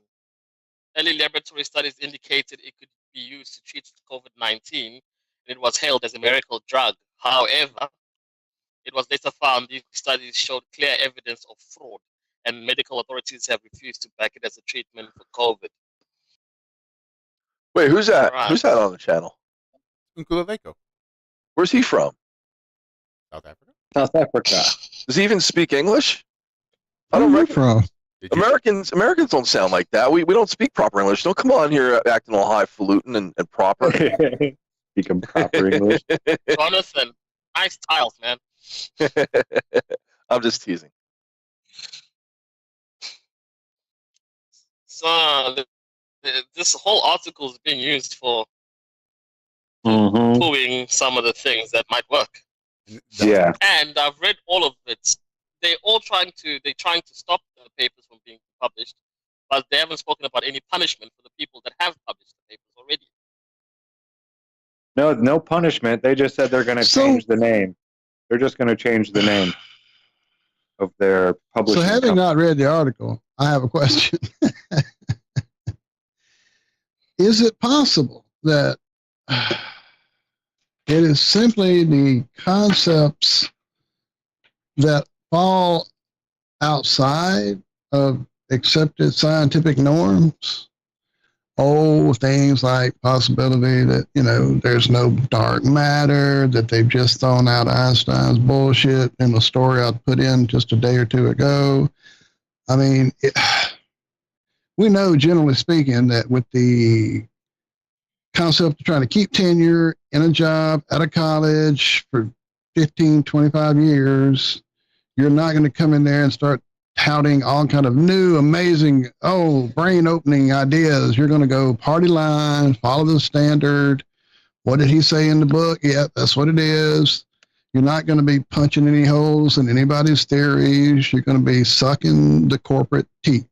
Early laboratory studies indicated it could be used to treat COVID-19, and it was hailed as a miracle drug. However, it was later found these studies showed clear evidence of fraud, and medical authorities have refused to back it as a treatment for COVID. Wait, who's that? Right. Who's that on the channel? Unkulaveko. Where's he from? South Africa. South Africa. Does he even speak English? I Where don't are you from? Americans don't sound like that. We don't speak proper English. Don't come on here acting all highfalutin and proper. Speaking proper English. Jonathan, nice tiles, man. I'm just teasing. So this whole article is being used for Mm-hmm. pooing some of the things that might work. Yeah. And I've read all of it. They're trying to stop the papers from being published, but they haven't spoken about any punishment for the people that have published the papers already. No punishment. They just said they're going to change the name. They're just going to change the name of their publishing. So, having not read the article, I have a question. Is it possible that it is simply the concepts that fall outside of accepted scientific norms? Oh, things like possibility that, you know, there's no dark matter, that they've just thrown out Einstein's bullshit in the story I put in just a day or two ago. I mean, we know, generally speaking, that with the concept of trying to keep tenure in a job at a college for 15, 25 years, you're not going to come in there and start touting all kind of new, amazing, brain-opening ideas. You're going to go party line, follow the standard. What did he say in the book? Yeah, that's what it is. You're not going to be punching any holes in anybody's theories. You're going to be sucking the corporate teat.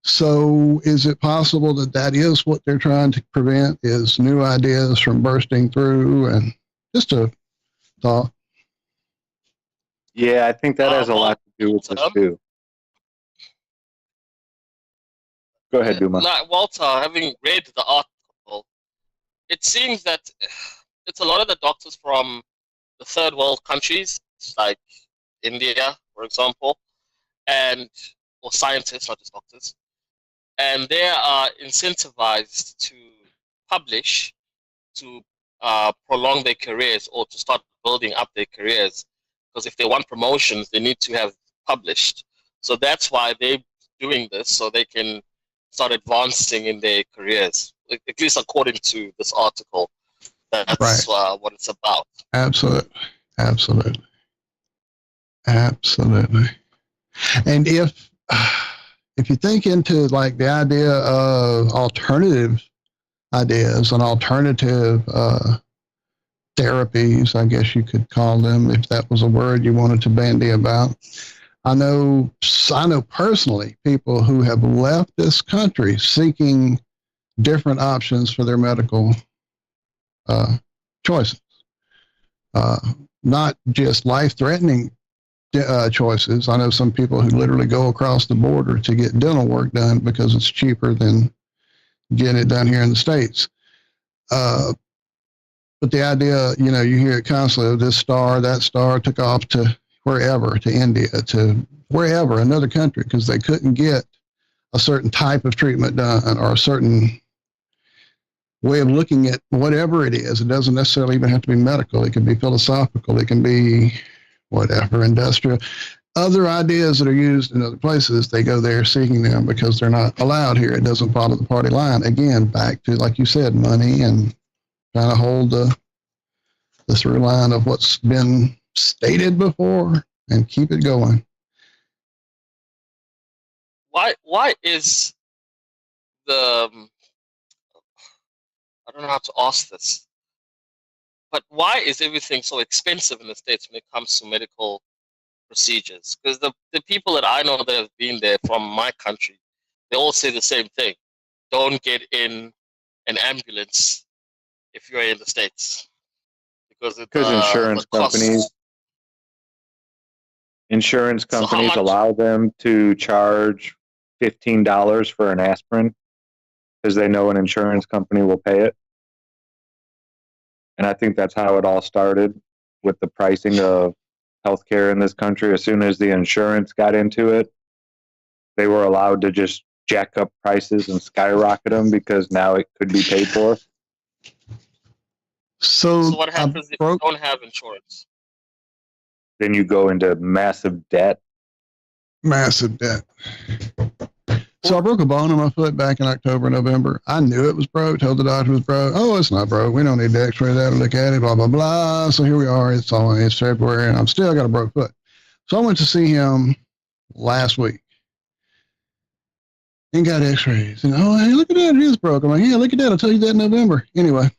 So is it possible that that is what they're trying to prevent, is new ideas from bursting through? And just a thought. Yeah, I think that has a lot to do with this too. Go ahead, Duma. Like Walter, having read the article, it seems that it's a lot of the doctors from the third world countries, like India, for example, or scientists, not just doctors, and they are incentivized to publish to prolong their careers or to start building up their careers. Because if they want promotions, they need to have published. So that's why they're doing this, so they can start advancing in their careers, at least according to this article. That's what it's about. Absolutely. And if you think into like the idea of alternative ideas and alternative therapies, I guess you could call them, if that was a word you wanted to bandy about. I know personally people who have left this country seeking different options for their medical choices, not just life-threatening choices. I know some people who literally go across the border to get dental work done because it's cheaper than getting it done here in the States. But the idea, you hear it constantly, this star, that star took off to wherever, to India, to wherever, another country, because they couldn't get a certain type of treatment done or a certain way of looking at whatever it is. It doesn't necessarily even have to be medical. It can be philosophical. It can be whatever, industrial. Other ideas that are used in other places, they go there seeking them because they're not allowed here. It doesn't follow the party line. Again, back to, like you said, money and trying to hold the through line of what's been stated before and keep it going. Why is I don't know how to ask this, but why is everything so expensive in the States when it comes to medical procedures? Because the people that I know that have been there from my country, they all say the same thing. Don't get in an ambulance if you're in the States. Because insurance companies allow them to charge $15 for an aspirin because they know an insurance company will pay it. And I think that's how it all started with the pricing of healthcare in this country. As soon as the insurance got into it, they were allowed to just jack up prices and skyrocket them because now it could be paid for. So what happens if you don't have insurance? Then you go into massive debt. So I broke a bone in my foot back in October, November. I knew it was broke, told the doctor it was broke. Oh, it's not broke. We don't need to x-ray that or look at it, blah, blah, blah. So here we are. It's February and I'm still got a broke foot. So I went to see him last week and got x-rays. And, oh, hey, look at that. It is broke. I'm like, yeah, look at that. I'll tell you that in November. Anyway,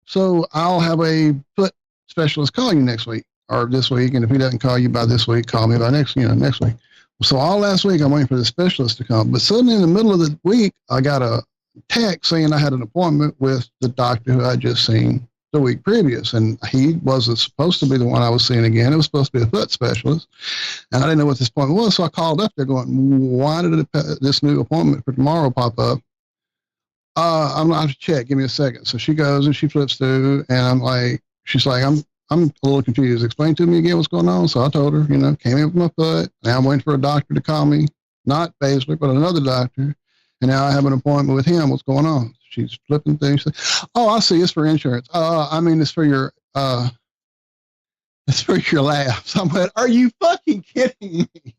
so I'll have a foot specialist call you next week or this week. And if he doesn't call you by this week, call me by next week. So all last week, I'm waiting for the specialist to come. But suddenly in the middle of the week, I got a text saying I had an appointment with the doctor who I just seen the week previous. And he wasn't supposed to be the one I was seeing again. It was supposed to be a foot specialist. And I didn't know what this appointment was. So I called up there going, why did this new appointment for tomorrow pop up? I'm going to have to check. Give me a second. So she goes and she flips through. And she's like, I'm a little confused. Explain to me again what's going on. So I told her, came in with my foot. Now I'm waiting for a doctor to call me, not Baszler, but another doctor. And now I have an appointment with him. What's going on? She's flipping things. Oh, I see. It's for insurance. It's for your labs. I'm like, are you fucking kidding me?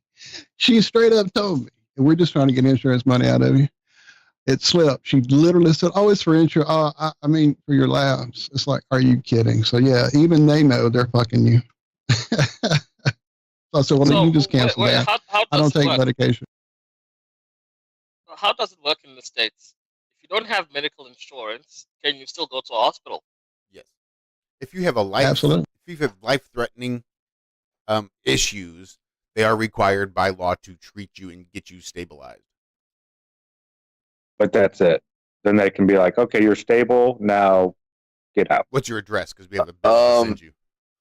She straight up told me, we're just trying to get insurance money out of you. It slipped. She literally said, oh, it's for insurance. For your labs. It's like, are you kidding? So yeah, even they know they're fucking you. So I said, well, you just cancel that. I don't take medication. How does it work in the States? If you don't have medical insurance, can you still go to a hospital? Yes. If you have life-threatening issues, they are required by law to treat you and get you stabilized. But that's it. Then they can be like, okay, you're stable. Now get out. What's your address? Because we have a bill to send you.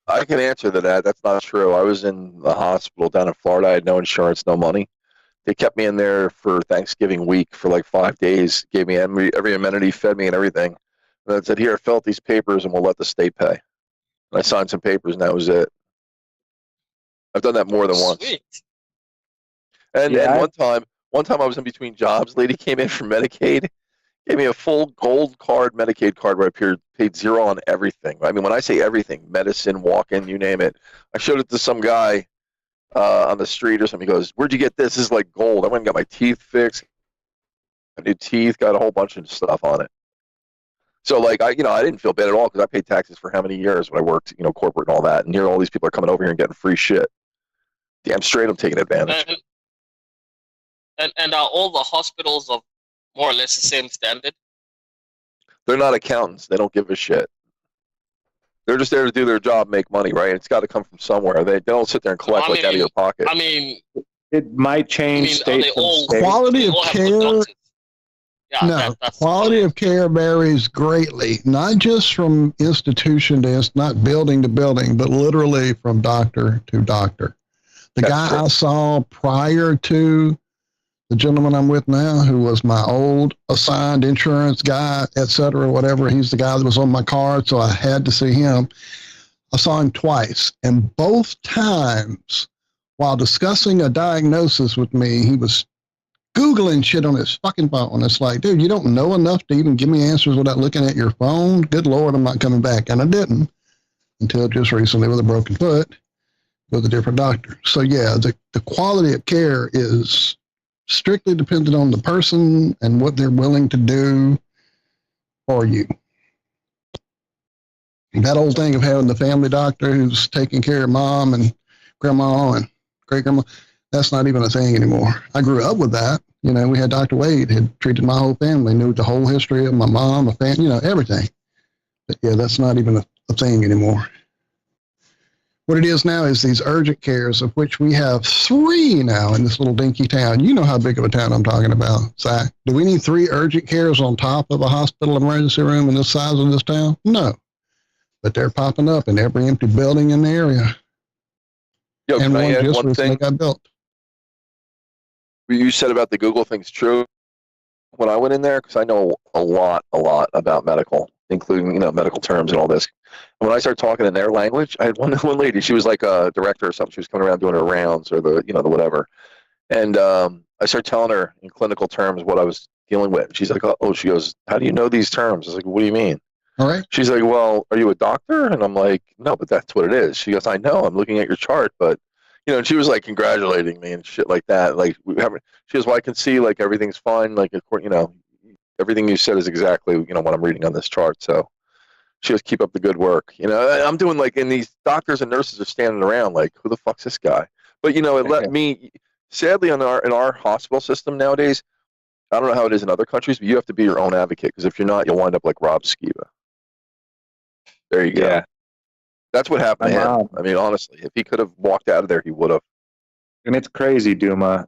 I can answer to that. That's not true. I was in the hospital down in Florida. I had no insurance, no money. They kept me in there for Thanksgiving week for like 5 days, gave me every amenity, fed me and everything. And then said, here, fill out these papers and we'll let the state pay. And I signed some papers and that was it. I've done that more than once. Sweet. And Yeah, one time I was in between jobs. Lady came in for Medicaid, gave me a full gold card, Medicaid card where I paid zero on everything. I mean, when I say everything, medicine, walk-in, you name it. I showed it to some guy on the street or something. He goes, where'd you get this? This is like gold. I went and got my teeth fixed. New teeth, got a whole bunch of stuff on it. So like I didn't feel bad at all because I paid taxes for how many years when I worked, corporate and all that. And here all these people are coming over here and getting free shit. Damn straight I'm taking advantage. And are all the hospitals of more or less the same standard? They're not accountants. They don't give a shit. They're just there to do their job, make money, right? It's got to come from somewhere. They don't sit there and collect out of your pocket. I mean, it might change state from state. Quality of care. Yeah, that's quality of care varies greatly, not just from institution to not building to building, but literally from doctor to doctor. The guy I saw prior to the gentleman I'm with now, who was my old assigned insurance guy, et cetera, whatever, he's the guy that was on my card, so I had to see him. I saw him twice, and both times, while discussing a diagnosis with me, he was Googling shit on his fucking phone. It's like, dude, you don't know enough to even give me answers without looking at your phone? Good Lord, I'm not coming back. And I didn't until just recently with a broken foot with a different doctor. So yeah, the quality of care is strictly dependent on the person and what they're willing to do for you. That old thing of having the family doctor who's taking care of mom and grandma and great grandma, that's not even a thing anymore. I grew up with that. We had Dr. Wade, had treated my whole family, knew the whole history of my mom, my family, everything. But yeah, that's not even a thing anymore. What it is now is these urgent cares, of which we have 3 now in this little dinky town. You know how big of a town I'm talking about, Zack. Do we need 3 urgent cares on top of a hospital emergency room in the size of this town? No. But they're popping up in every empty building in the area. Yo, and can I add just one recently thing? got built. What you said about the Google thing's true. When I went in there, because I know a lot about medical, including medical terms and all this. And when I started talking in their language, I had one lady. She was like a director or something. She was coming around doing her rounds or the whatever. And I started telling her in clinical terms what I was dealing with. She's like, oh, she goes, how do you know these terms? I was like, what do you mean? All right. She's like, well, are you a doctor? And I'm like, no, but that's what it is. She goes, I know. I'm looking at your chart, but. And she was like congratulating me and shit like that. Like she goes, well, I can see like everything's fine. Like, everything you said is exactly, what I'm reading on this chart. So she goes, keep up the good work. I'm doing like, and these doctors and nurses are standing around like, who the fuck's this guy? But, it let me, sadly in our hospital system nowadays, I don't know how it is in other countries, but you have to be your own advocate. Because if you're not, you'll wind up like Rob Skiba. There you go. Yeah. That's what happened to him. I mean, honestly, if he could have walked out of there, he would have. And it's crazy, Duma.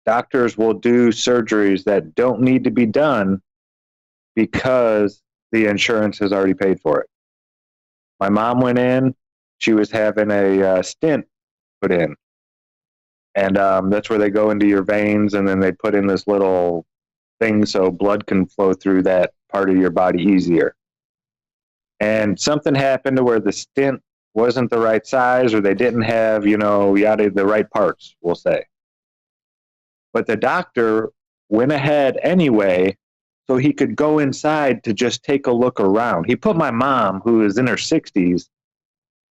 Doctors will do surgeries that don't need to be done because the insurance has already paid for it. My mom went in. She was having a stent put in. And that's where they go into your veins, and then they put in this little thing so blood can flow through that part of your body easier. And something happened to where the stent wasn't the right size, or they didn't have, the right parts, we'll say. But the doctor went ahead anyway, so he could go inside to just take a look around. He put my mom, who is in her 60s,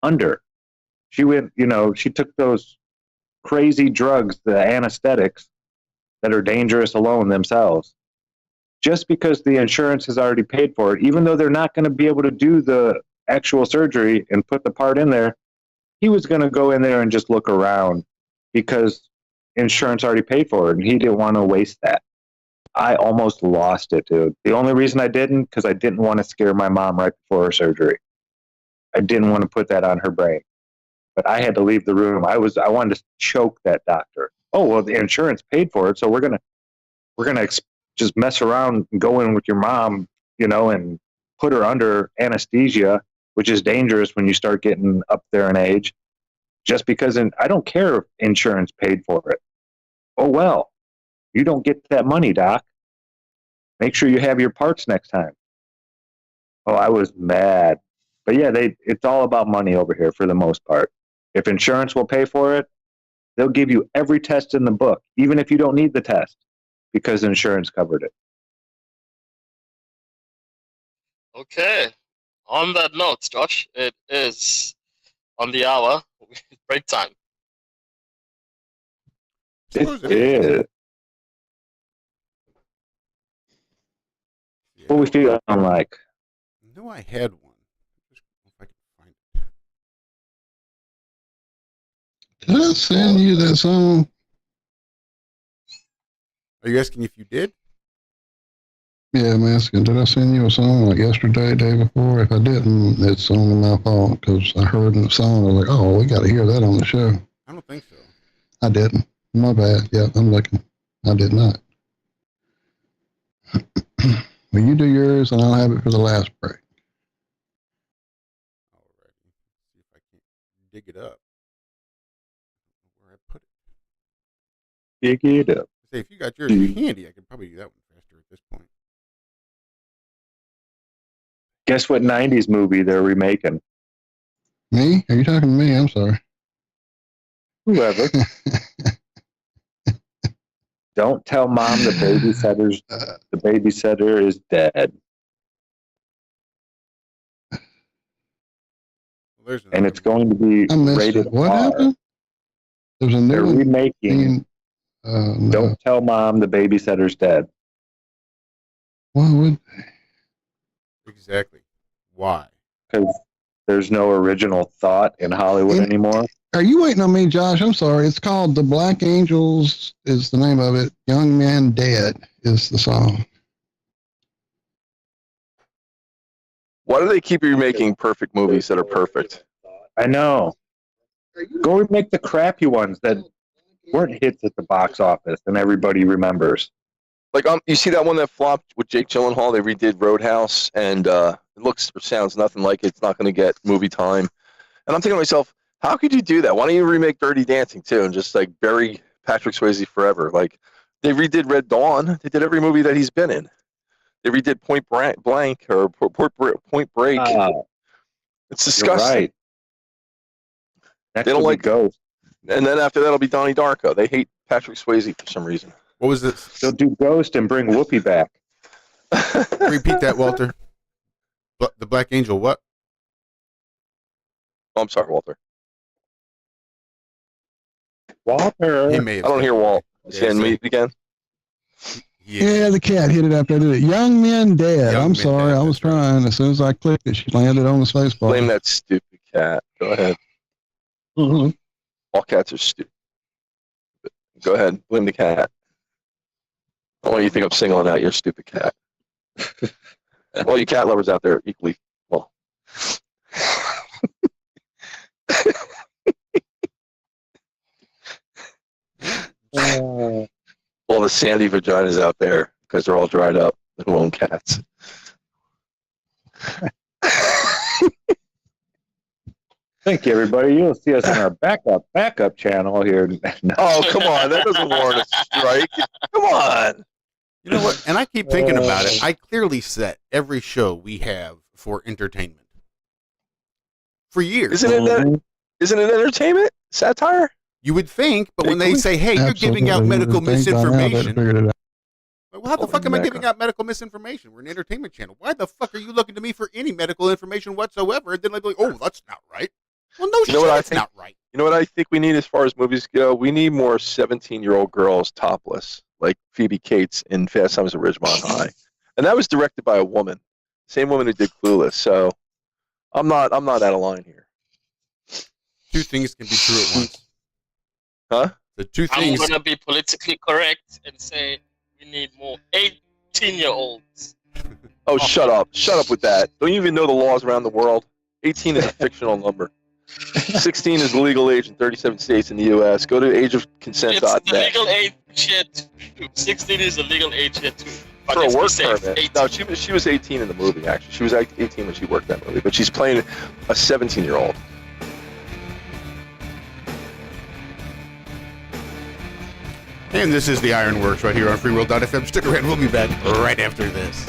under. She went, she took those crazy drugs, the anesthetics, that are dangerous alone themselves. Just because the insurance has already paid for it, even though they're not going to be able to do the actual surgery and put the part in there, he was going to go in there and just look around because insurance already paid for it, and he didn't want to waste that. I almost lost it, dude. The only reason I didn't, because I didn't want to scare my mom right before her surgery. I didn't want to put that on her brain. But I had to leave the room. I wanted to choke that doctor. Oh, well, the insurance paid for it, so we're gonna just mess around and go in with your mom, and put her under anesthesia which is dangerous when you start getting up there in age. Just because I don't care if insurance paid for it. Oh, well, you don't get that money, Doc. Make sure you have your parts next time. Oh, I was mad. But yeah, it's all about money over here for the most part. If insurance will pay for it, they'll give you every test in the book, even if you don't need the test, because insurance covered it. Okay. On that note, Josh, it is on the hour. Break time. It is. What we feel like. I knew I had one. Just if I can find it. Did I send you that song? Are you asking if you did? Yeah, I'm asking, did I send you a song like yesterday, day before? If I didn't, it's only my fault because I heard the song. I was like, oh, we got to hear that on the show. I don't think so. I didn't. My bad. Yeah, I'm looking. I did not. Well, you do yours, and I'll have it for the last break. Alrighty. See if I can dig it up. Where I put it. Dig it up. Say, if you got yours handy, I could probably do that one faster at this point. Guess what 90s movie they're remaking? Me? Are you talking to me? I'm sorry. Whoever. Don't tell mom the babysitter is dead. Well, and it's going to be rated What R. happened? There's a new They're one remaking no. Don't Tell Mom the Babysitter's Dead. Why would Exactly. Why? Because there's no original thought in Hollywood anymore. Are you waiting on me, Josh? I'm sorry. It's called The Black Angels is the name of it. Young Man Dead is the song. Why do they keep remaking perfect movies that are perfect? I know. Go remake the crappy ones that weren't hits at the box office and everybody remembers. Like, you see that one that flopped with Jake Gyllenhaal? They redid Roadhouse, and it looks or sounds nothing like it. It's not going to get movie time. And I'm thinking to myself, how could you do that? Why don't you remake Dirty Dancing, too, and just, like, bury Patrick Swayze forever? Like, they redid Red Dawn. They did every movie that he's been in. They redid Point Blank or Point Break. It's disgusting. Right. Next they don't like Ghost. And then after that, it'll be Donnie Darko. They hate Patrick Swayze for some reason. What was this? They'll do Ghost and bring Whoopi back. Repeat that, Walter. The Black Angel, what? Oh, I'm sorry, Walter. Walter. He may have I don't hear Walt. Yeah, Saying me again? Yeah, the cat hit it after I did it. Young Men Dead. I'm sorry. I was trying. As soon as I clicked it, she landed on the space bar. Blame that stupid cat. Go ahead. Mm-hmm. All cats are stupid. Go ahead. Blame the cat. I don't want you to think I'm singling out your stupid cat. All you cat lovers out there are equally, well. All the sandy vaginas out there because they're all dried up who own cats. Thank you, everybody. You'll see us on our backup channel here. Oh, come on. That doesn't warrant a strike. Come on. You know what? And I keep thinking about it. I clearly set every show we have for entertainment. For years. Isn't it entertainment? Satire? You would think, but when they say, hey, you're giving out medical misinformation. Well, how the fuck am I giving out medical misinformation? We're an entertainment channel. Why the fuck are you looking to me for any medical information whatsoever? And then I'd be like, oh, that's not right. Well, no shit, that's not right. You know what I think we need as far as movies go? We need more 17-year-old girls topless, like Phoebe Cates in Fast Times at Ridgemont High. And that was directed by a woman. Same woman who did Clueless. So I'm not out of line here. Two things can be true at once. Huh? The two things. I'm going to be politically correct and say we need more 18-year-olds. Oh, shut up. Shut up with that. Don't you even know the laws around the world? 18 is a fictional number. 16 is the legal age in 37 states in the U.S. Go to ageofconsent.net. It's the legal age here too. 16 is the legal age here too. But for a let's be work safe, permit. 18. No, she was 18 in the movie. Actually, she was 18 when she worked that movie, but she's playing a 17-year-old. And this is the Ironworks right here on freeworld.fm. Stick around. We'll be back right after this.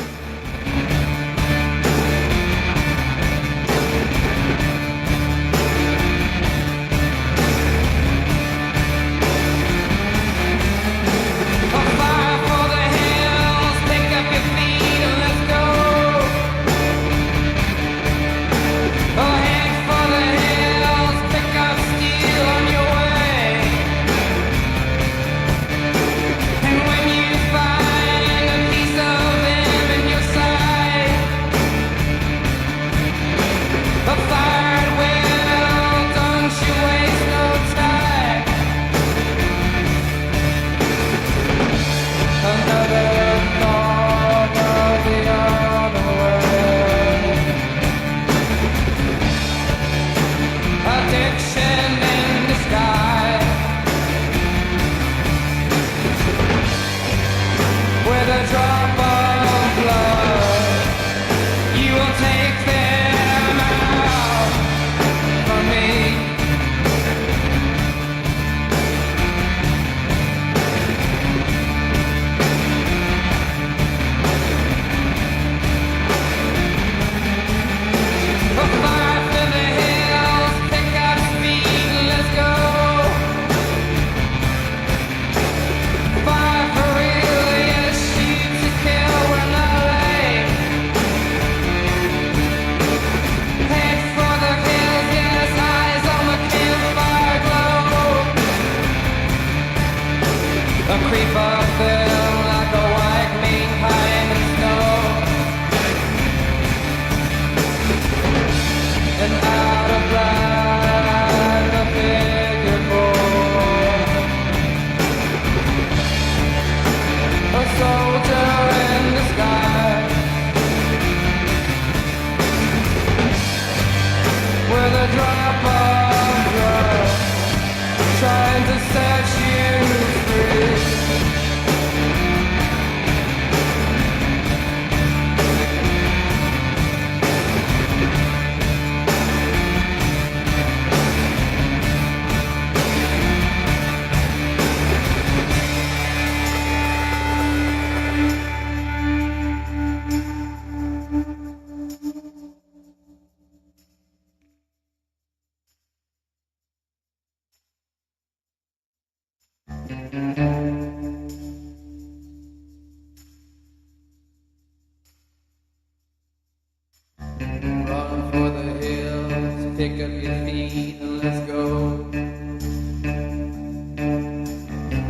Run for the hills, pick up your feet and let's go.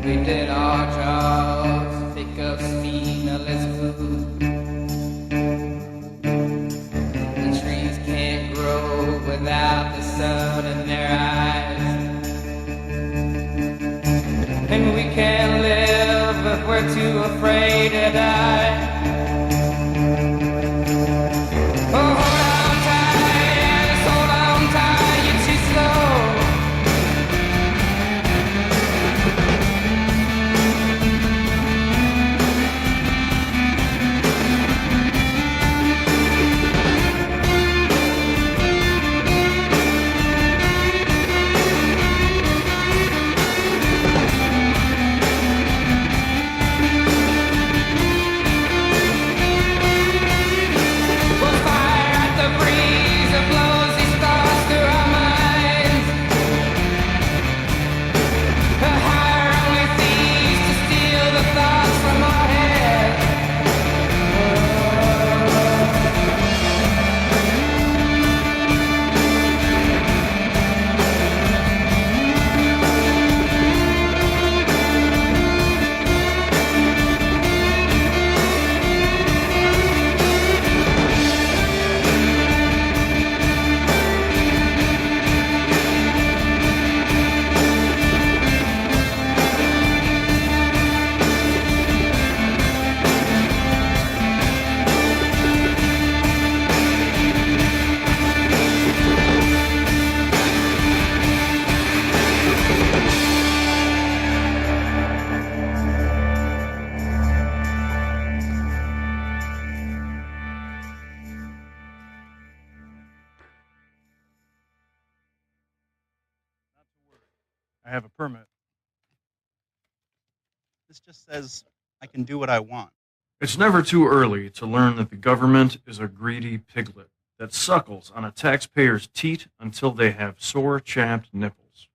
We did our jobs, pick up speed, now let's move. The trees can't grow without the sun in their eyes. And we can't live if we're too afraid to die. I have a permit. This just says I can do what I want. It's never too early to learn that the government is a greedy piglet that suckles on a taxpayer's teat until they have sore, chapped nipples.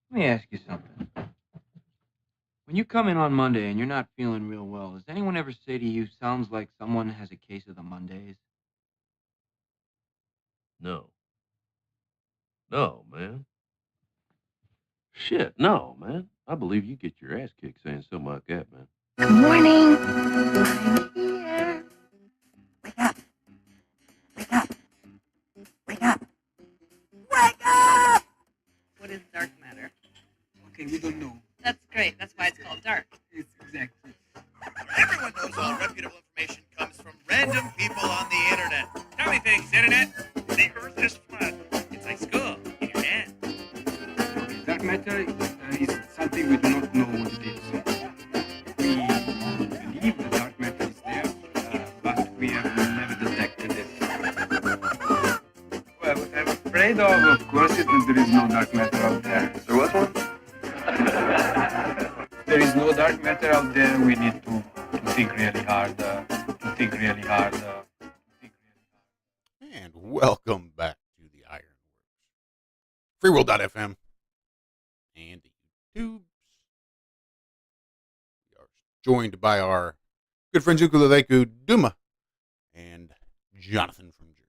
Let me ask you something. When you come in on Monday and you're not feeling real well, does anyone ever say to you, sounds like someone has a case of the Mondays? No. No, man. Shit, no, man. I believe you get your ass kicked saying something like that, man. Good morning. I'm here. Wake up. Wake up. Wake up. Wake up! What is dark matter? Okay, we don't know. That's great. That's why it's called dark. It's exactly. Everyone knows all reputable information comes from random people on the internet. Tommy thinks, internet, the earth is flat. It's like school in your hand. Okay, dark matter is something we do not know what it is. We believe the dark matter is there, but we have never detected it. Well, what I'm afraid of course, is that there is no dark matter out there. There was one? There is no dark matter out there. We need to think really hard. And welcome back to the IRONWORX. Freeworld.fm and the YouTubes. We are joined by our good friends Ukuleleku Duma and Jonathan from Jersey.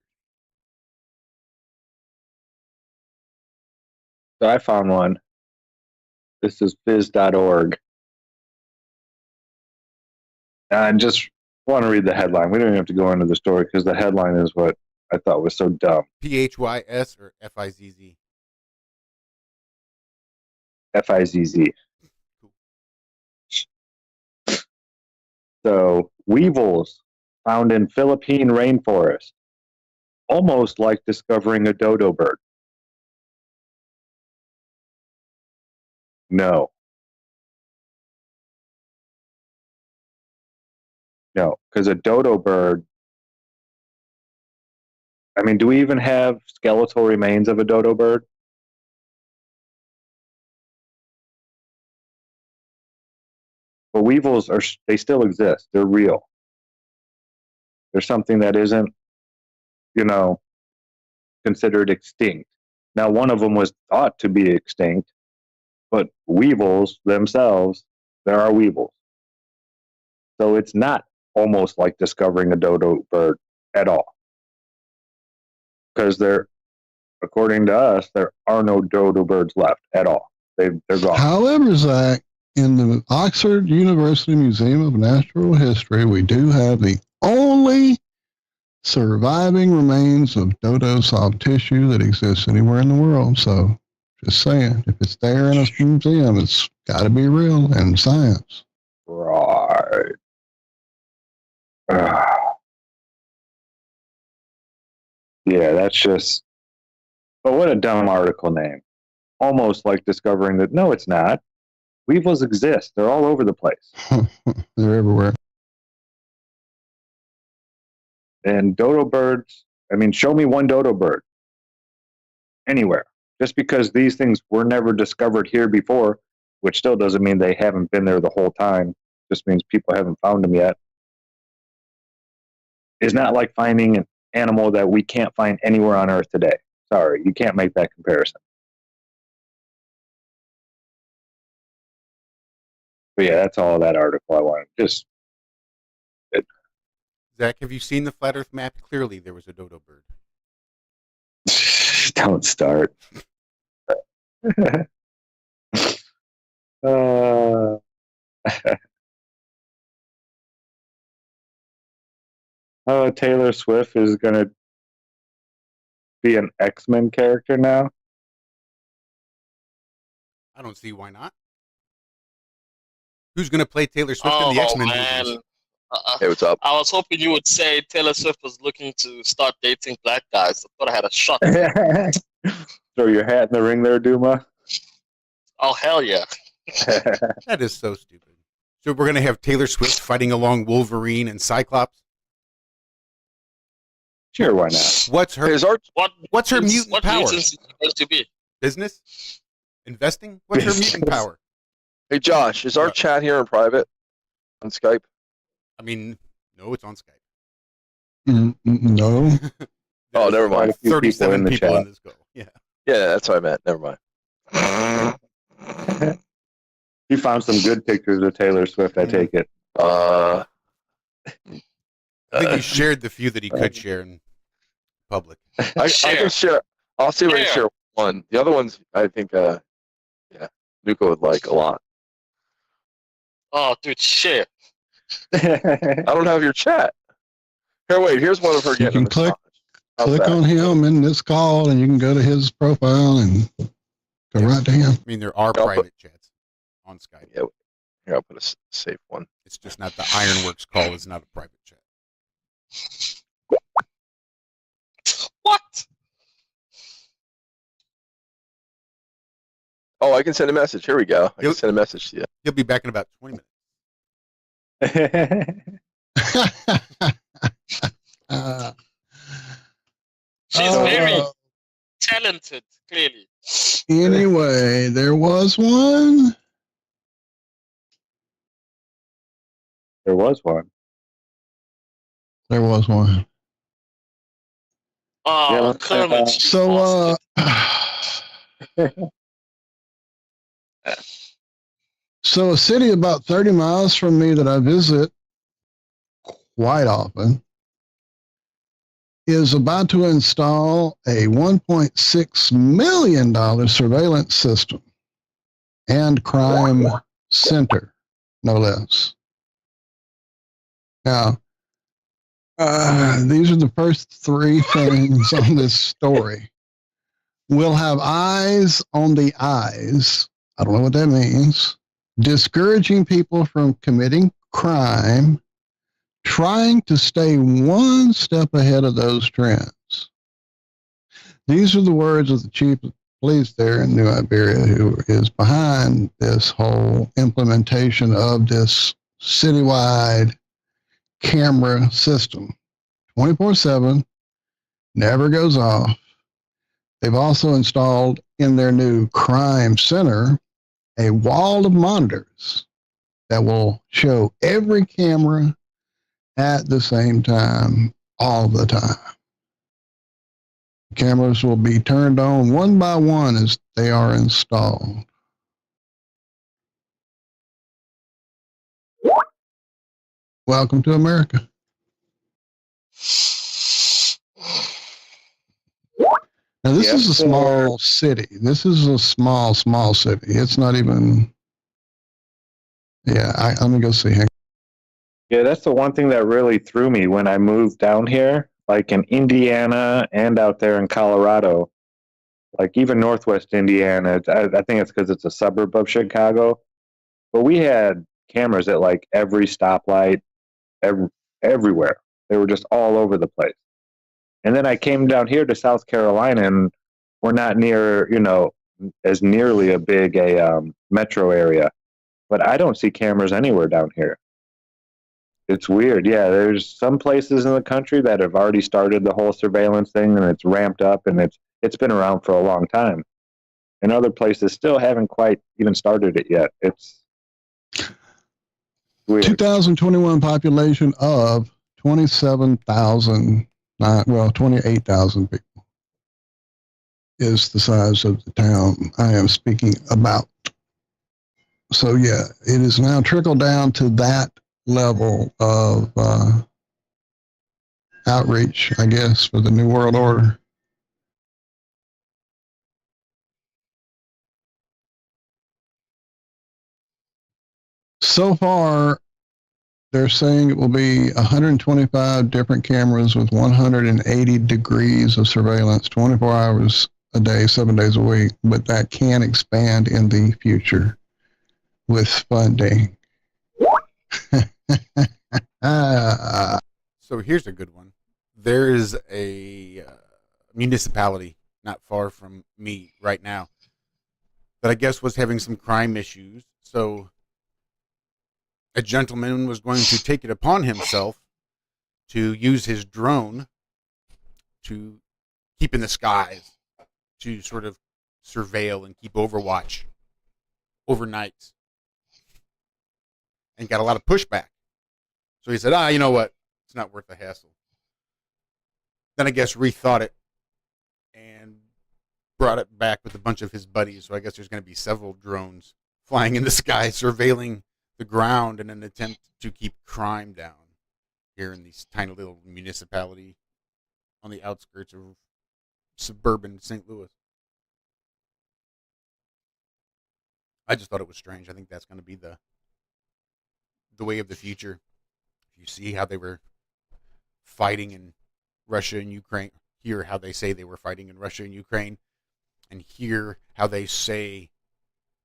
So I found one. This is fizz.org. I just want to read the headline. We don't even have to go into the story because the headline is what I thought was so dumb. PHYS or FIZZ? FIZZ. So, weevils found in Philippine rainforest. Almost like discovering a dodo bird. No. No, because a dodo bird, I mean, do we even have skeletal remains of a dodo bird? But weevils they still exist. They're real. They're something that isn't, considered extinct. Now, one of them was thought to be extinct, but weevils themselves, there are weevils. So it's not almost like discovering a dodo bird at all. Because according to us, there are no dodo birds left at all. They're gone. However, Zach, in the Oxford University Museum of Natural History, we do have the only surviving remains of dodo soft tissue that exists anywhere in the world. So, just saying, if it's there in a museum, it's got to be real and science. Right. Yeah, that's just. But what a dumb article name. Almost like discovering that, no, it's not. Weevils exist. They're all over the place. They're everywhere. And dodo birds, I mean, show me one dodo bird. Anywhere. Just because these things were never discovered here before, which still doesn't mean they haven't been there the whole time. Just means people haven't found them yet. Is not like finding an animal that we can't find anywhere on Earth today. Sorry, you can't make that comparison. But yeah, that's all that article I wanted. Just Zach, have you seen the flat Earth map? Clearly, there was a dodo bird. Don't start. Oh, Taylor Swift is going to be an X-Men character now? I don't see why not. Who's going to play Taylor Swift in the X-Men movies? Hey, what's up? I was hoping you would say Taylor Swift was looking to start dating black guys. I thought I had a shot. Throw your hat in the ring there, Duma. Oh, hell yeah. That is so stupid. So we're going to have Taylor Swift fighting along Wolverine and Cyclops? Sure, why not? What's her mutant what power? supposed to be? Business? Investing? What's her mutant power? Hey, Josh, is our chat here in private on Skype? I mean, no, it's on Skype. No. Oh, never mind. 37 people in this call. Yeah. Yeah, that's what I meant. Never mind. You found some good pictures of Taylor Swift, I take it. I think he shared the few that he could share in public. I can share. I'll see if I can share one. The other ones, I think, Nuka would like a lot. Oh, dude, share. I don't have your chat. Here, wait. Here's one of her You getting can a massage. How's click that? on him in this call, and you can go to his profile and go right to him. I mean, there are private chats on Skype. Yeah, here, I'll put a safe one. It's just not the IRONWORX call. It's not a private chat. What? Oh, I can send a message. Here we go. I can send a message to you. He'll be back in about 20 minutes. She's very talented, clearly. Anyway, there was one. There was one. There was one. Oh, Kermit. So, so a city about 30 miles from me that I visit quite often is about to install a $1.6 million surveillance system and crime center, no less. Now, these are the first three things on this story. We'll have eyes on the eyes. I don't know what that means. Discouraging people from committing crime, trying to stay one step ahead of those trends. These are the words of the chief of police there in New Iberia, who is behind this whole implementation of this citywide camera system. 24/7, never goes off. They've also installed in their new crime center a wall of monitors that will show every camera at the same time, all the time. Cameras will be turned on one by one as they are installed. Welcome to America. Now, this is a small city. This is a small city. It's not even, let me go see. Yeah, that's the one thing that really threw me when I moved down here, like in Indiana and out there in Colorado, like even Northwest Indiana. I think it's because it's a suburb of Chicago. But we had cameras at like every stoplight, everywhere. They were just all over the place. And then I came down here to South Carolina, and we're not near, as nearly a big metro area. But I don't see cameras anywhere down here. It's weird. Yeah, there's some places in the country that have already started the whole surveillance thing, and it's ramped up, and it's been around for a long time. And other places still haven't quite even started it yet. It's weird. 2021 population of 27,000. 28,000 people is the size of the town I am speaking about. So, yeah, it is now trickled down to that level of outreach, I guess, for the New World Order. So far, they're saying it will be 125 different cameras with 180 degrees of surveillance, 24 hours a day, 7 days a week. But that can expand in the future with funding. So here's a good one. There is a municipality not far from me right now that I guess was having some crime issues. So a gentleman was going to take it upon himself to use his drone to keep in the skies to sort of surveil and keep overwatch overnight, and got a lot of pushback. So he said, you know what? It's not worth the hassle. Then I guess rethought it and brought it back with a bunch of his buddies. So I guess there's going to be several drones flying in the sky, surveilling the ground in an attempt to keep crime down here in this tiny little municipality on the outskirts of suburban St. Louis. I just thought it was strange. I think that's going to be the way of the future. You see how they were fighting in Russia and Ukraine, hear how they say they were fighting in Russia and Ukraine, and hear how they say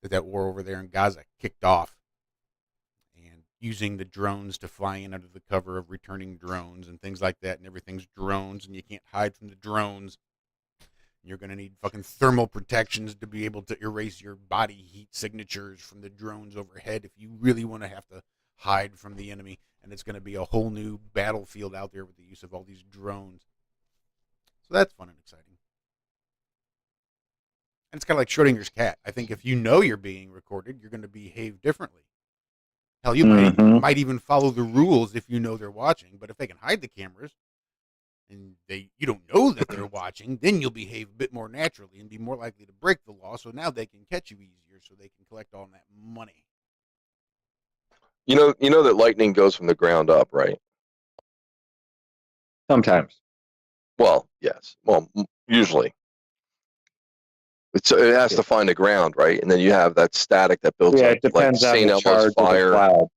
that war over there in Gaza kicked off, and using the drones to fly in under the cover of returning drones and things like that, and everything's drones, and you can't hide from the drones. You're going to need fucking thermal protections to be able to erase your body heat signatures from the drones overhead if you really want to have to hide from the enemy. And it's going to be a whole new battlefield out there with the use of all these drones. So that's fun and exciting. And it's kind of like Schrodinger's cat. I think if you know you're being recorded, you're going to behave differently. Hell, you might even follow the rules if you know they're watching. But if they can hide the cameras and you don't know that they're watching, then you'll behave a bit more naturally and be more likely to break the law. So now they can catch you easier, so they can collect all that money. You know that lightning goes from the ground up, right? Sometimes. Well, yes. Well, usually. It has to find the ground, right? And then you have that static that builds up, it depends like on St. the charge Elmo's of the fire. cloud.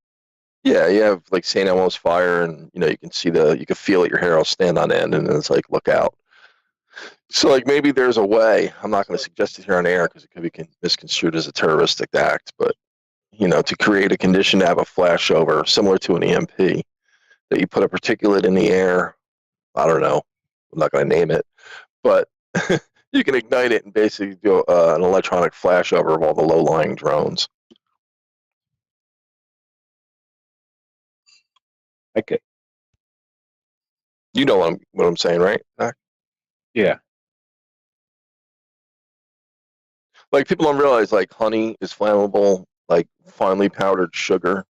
Yeah, you have like St. Elmo's fire, and you can you can feel it. Your hair will stand on end, and it's like, look out. So, like, maybe there's a way. I'm not going to suggest it here on air because it could be misconstrued as a terroristic act, but to create a condition to have a flashover similar to an EMP, that you put a particulate in the air. I don't know. I'm not going to name it, but you can ignite it and basically do an electronic flashover of all the low-lying drones. Okay. You know what I'm saying, right, Zack? Yeah. Like, people don't realize, like, honey is flammable, like finely powdered sugar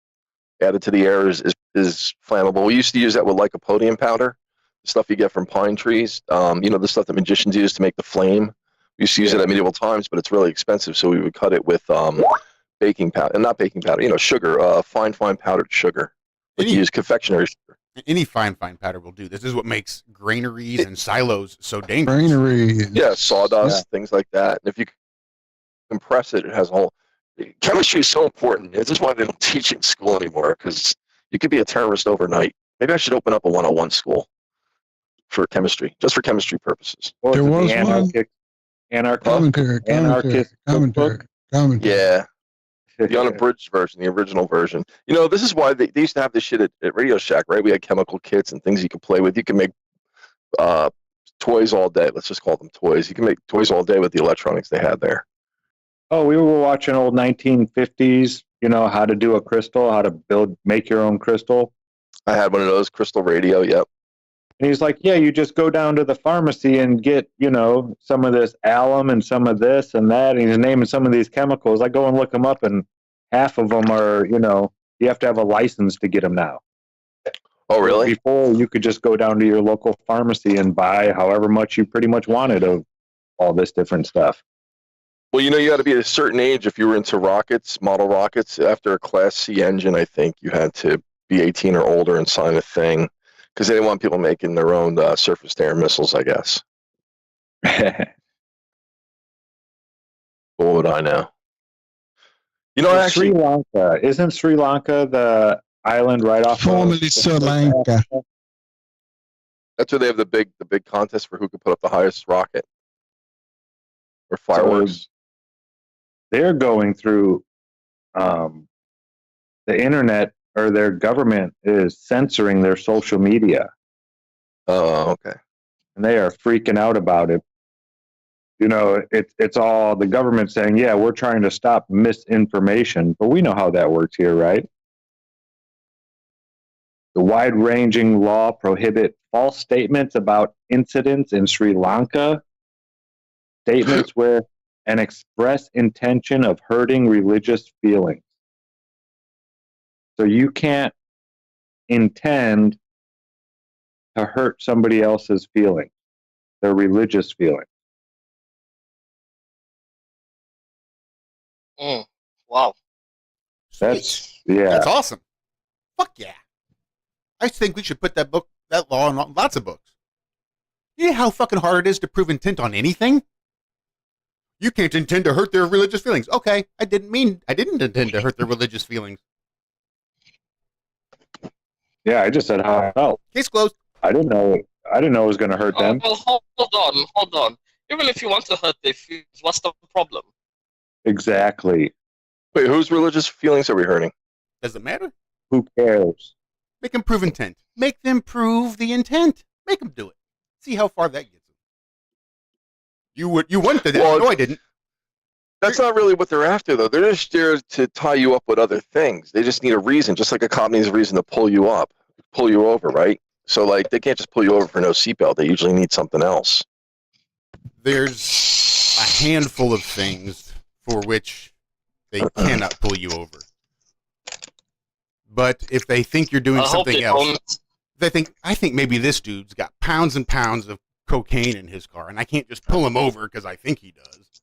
added to the air is flammable. We used to use that with lycopodium powder, the stuff you get from pine trees. The stuff that magicians use to make the flame. We used to use it at medieval times, but it's really expensive, so we would cut it with baking powder, and not baking powder, sugar, fine powdered sugar. Like you use confectionery sugar. Any fine powder will do. This is what makes granaries and silos so dangerous. Granaries. Yeah, sawdust, things like that. And if you compress it, it has a whole... Chemistry is so important. This is why they don't teach it in school anymore, because you could be a terrorist overnight. Maybe I should open up a 101 school for chemistry, just for chemistry purposes. There was Commentary. Yeah. The unabridged version, the original version. This is why they used to have this shit at Radio Shack, right? We had chemical kits and things you could play with. You can make toys all day. Let's just call them toys. You can make toys all day with the electronics they had there. Oh, we were watching old 1950s, how to do a crystal, how to make your own crystal. I had one of those, crystal radio, yep. And he's like, yeah, you just go down to the pharmacy and get, some of this alum and some of this and that. And he's naming some of these chemicals. I go and look them up, and half of them are, you have to have a license to get them now. Oh, really? Before, you could just go down to your local pharmacy and buy however much you pretty much wanted of all this different stuff. Well, you had to be at a certain age if you were into rockets, model rockets. After a Class C engine, I think you had to be 18 or older and sign a thing, because they didn't want people making their own surface-to-air missiles, I guess. What would I know? Sri Lanka. Isn't Sri Lanka the island right off formerly Sri Lanka? That's where they have the big contest for who could put up the highest rocket or fireworks. So they're going through the internet, or their government is censoring their social media. Oh, okay. And they are freaking out about it. It's all the government saying, yeah, we're trying to stop misinformation, but we know how that works here, right? The wide-ranging law prohibit false statements about incidents in Sri Lanka. Statements where an express intention of hurting religious feelings. So you can't intend to hurt somebody else's feelings, their religious feelings. Wow. That's yeah. That's awesome. Fuck yeah. I think we should put that law on lots of books. You know how fucking hard it is to prove intent on anything? You can't intend to hurt their religious feelings. Okay, I didn't intend to hurt their religious feelings. Yeah, I just said how I felt. Case closed. I didn't know it was going to hurt them. Well, hold on. Even if you want to hurt their feelings, what's the problem? Exactly. Wait, whose religious feelings are we hurting? Does it matter? Who cares? Make them prove intent. Make them prove the intent. Make them do it. See how far that gets them. You wanted that. Well, no, I didn't. That's not really what they're after, though. They're just there to tie you up with other things. They just need a reason, just like a cop needs a reason to pull you over, right? So, like, they can't just pull you over for no seatbelt. They usually need something else. There's a handful of things for which they cannot pull you over. But if they think you're doing something else, I think maybe this dude's got pounds and pounds of cocaine in his car, and I can't just pull him over because I think he does.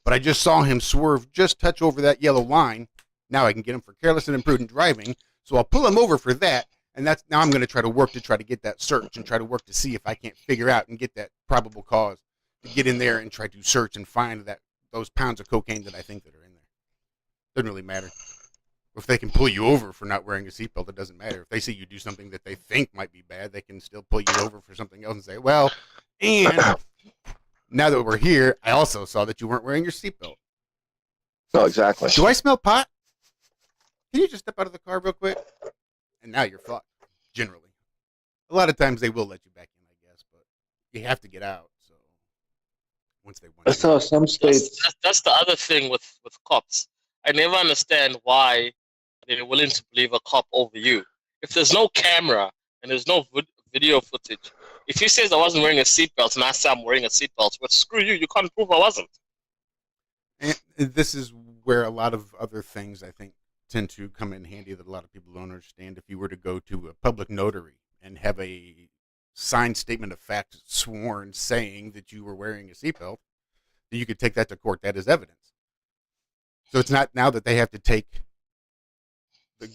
But I just saw him swerve, just touch over that yellow line. Now I can get him for careless and imprudent driving. So I'll pull him over for that, and now I'm going to try to get that search and try to work to see if I can't figure out and get that probable cause to get in there and try to search and find those pounds of cocaine that I think that are in there. Doesn't really matter. If they can pull you over for not wearing a seatbelt, it doesn't matter. If they see you do something that they think might be bad, they can still pull you over for something else and say, well, and now that we're here, I also saw that you weren't wearing your seatbelt. No, exactly. Do I smell pot? Can you just step out of the car real quick? And now you're fucked, generally. A lot of times they will let you back in, I guess, but you have to get out. So once they want I saw some states. That's the other thing with cops. I never understand why they're willing to believe a cop over you. If there's no camera and there's no video footage, if he says I wasn't wearing a seatbelt and I say I'm wearing a seatbelt, well, screw you. You can't prove I wasn't. And this is where a lot of other things, I think, tend to come in handy that a lot of people don't understand. If you were to go to a public notary and have a signed statement of fact sworn saying that you were wearing a seatbelt, then you could take that to court. That is evidence. So it's not now that they have to take the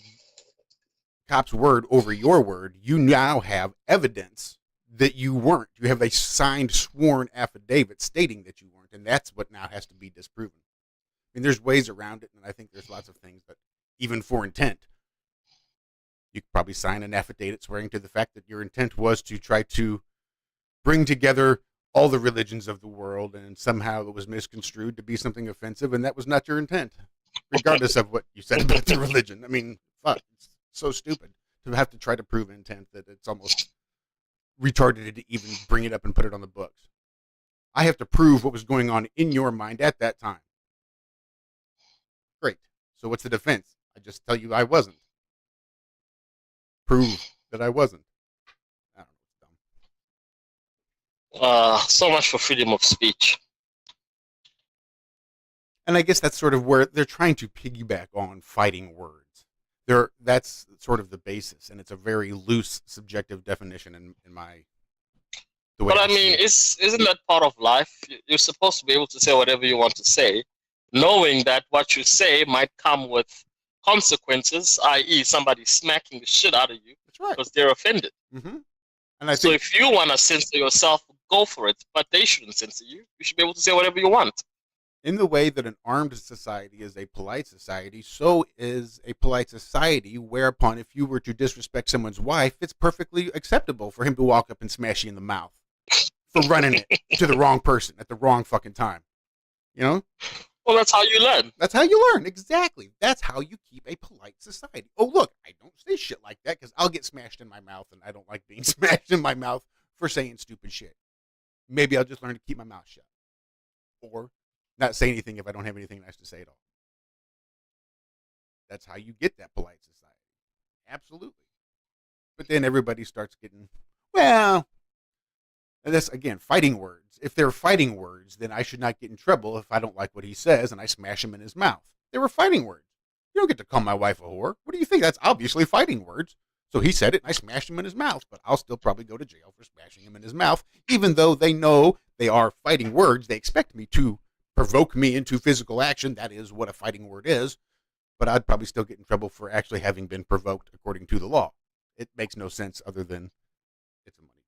cop's word over your word. You now have evidence that you weren't. You have a signed, sworn affidavit stating that you weren't, and that's what now has to be disproven. I mean, there's ways around it, and I think there's lots of things that, even for intent, you could probably sign an affidavit swearing to the fact that your intent was to try to bring together all the religions of the world, and somehow it was misconstrued to be something offensive, and that was not your intent, regardless of what you said about the religion. I mean, fuck, it's so stupid to have to try to prove intent that it's almost retarded to even bring it up and put it on the books. I have to prove what was going on in your mind at that time. Great. So what's the defense? I just tell you I wasn't. Prove that I wasn't. So much for freedom of speech. And I guess that's sort of where they're trying to piggyback on fighting words. That's sort of the basis, and it's a very loose, subjective definition in my. But I mean, isn't that part of life? You're supposed to be able to say whatever you want to say, knowing that what you say might come with consequences, i.e., somebody smacking the shit out of you because they're offended. Mm-hmm. And so if you want to censor yourself, go for it. But they shouldn't censor you. You should be able to say whatever you want. In the way that an armed society is a polite society, so is a polite society whereupon if you were to disrespect someone's wife, it's perfectly acceptable for him to walk up and smash you in the mouth for running it to the wrong person at the wrong fucking time. You know? Well, that's how you learn. That's how you learn. Exactly. That's how you keep a polite society. Oh, look, I don't say shit like that because I'll get smashed in my mouth, and I don't like being smashed in my mouth for saying stupid shit. Maybe I'll just learn to keep my mouth shut. Or not say anything if I don't have anything nice to say at all. That's how you get that polite society. Absolutely. But then everybody starts getting, well, And that's, again, fighting words. If they're fighting words, then I should not get in trouble if I don't like what he says and I smash him in his mouth. They were fighting words. You don't get to call my wife a whore. What do you think? That's obviously fighting words. So he said it, and I smashed him in his mouth. But I'll still probably go to jail for smashing him in his mouth, even though they know they are fighting words. They expect me to provoke me into physical action. That is what a fighting word is. But I'd probably still get in trouble for actually having been provoked according to the law. It makes no sense other than it's a money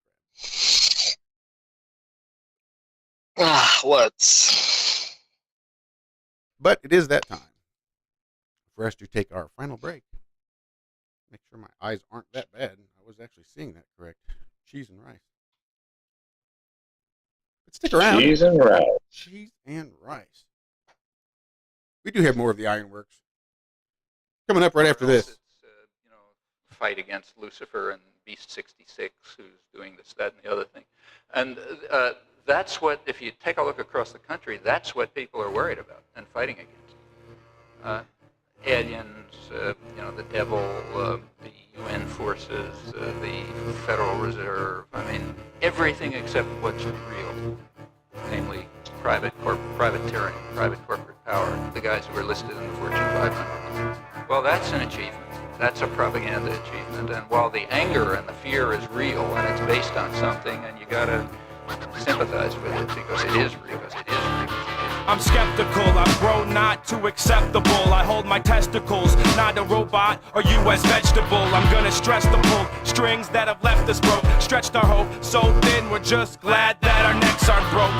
grab. What? But it is that time for us to take our final break. Make sure my eyes aren't that bad. I was actually seeing that correct. Cheese and rice. But stick around. Cheese and rice. Cheese and rice. We do have more of the Ironworks. Coming up right after this. It's, fight against Lucifer and Beast 66, who's doing this, that, and the other thing. And that's what, if you take a look across the country, that's what people are worried about and fighting against. Aliens, the devil, the UN forces, the Federal Reserve. I mean, everything except what's real, namely private tyranny, private corporate power, the guys who are listed in the Fortune 500. Well, that's an achievement. That's a propaganda achievement. And while the anger and the fear is real and it's based on something, and you got to sympathize with it because it is real. I'm skeptical, I've grown not too acceptable. I hold my testicles, not a robot or U.S. vegetable. I'm gonna stress the pull strings that have left us broke. Stretched our hope so thin, we're just glad that our necks aren't broke.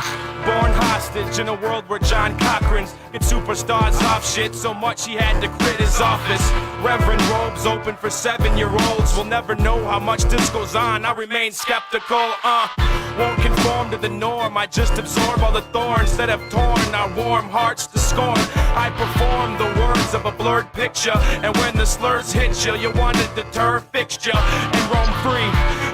Born hostage in a world where John Cochran's get superstars off shit so much he had to quit his office. Reverend robes open for 7-year-olds. We'll never know how much this goes on. I remain skeptical, won't conform to the norm. I just absorb all the thorns that have torn our warm hearts to scorn. I perform the words of a blurred picture, and when the slurs hit you, you want a deter fixture and roam free.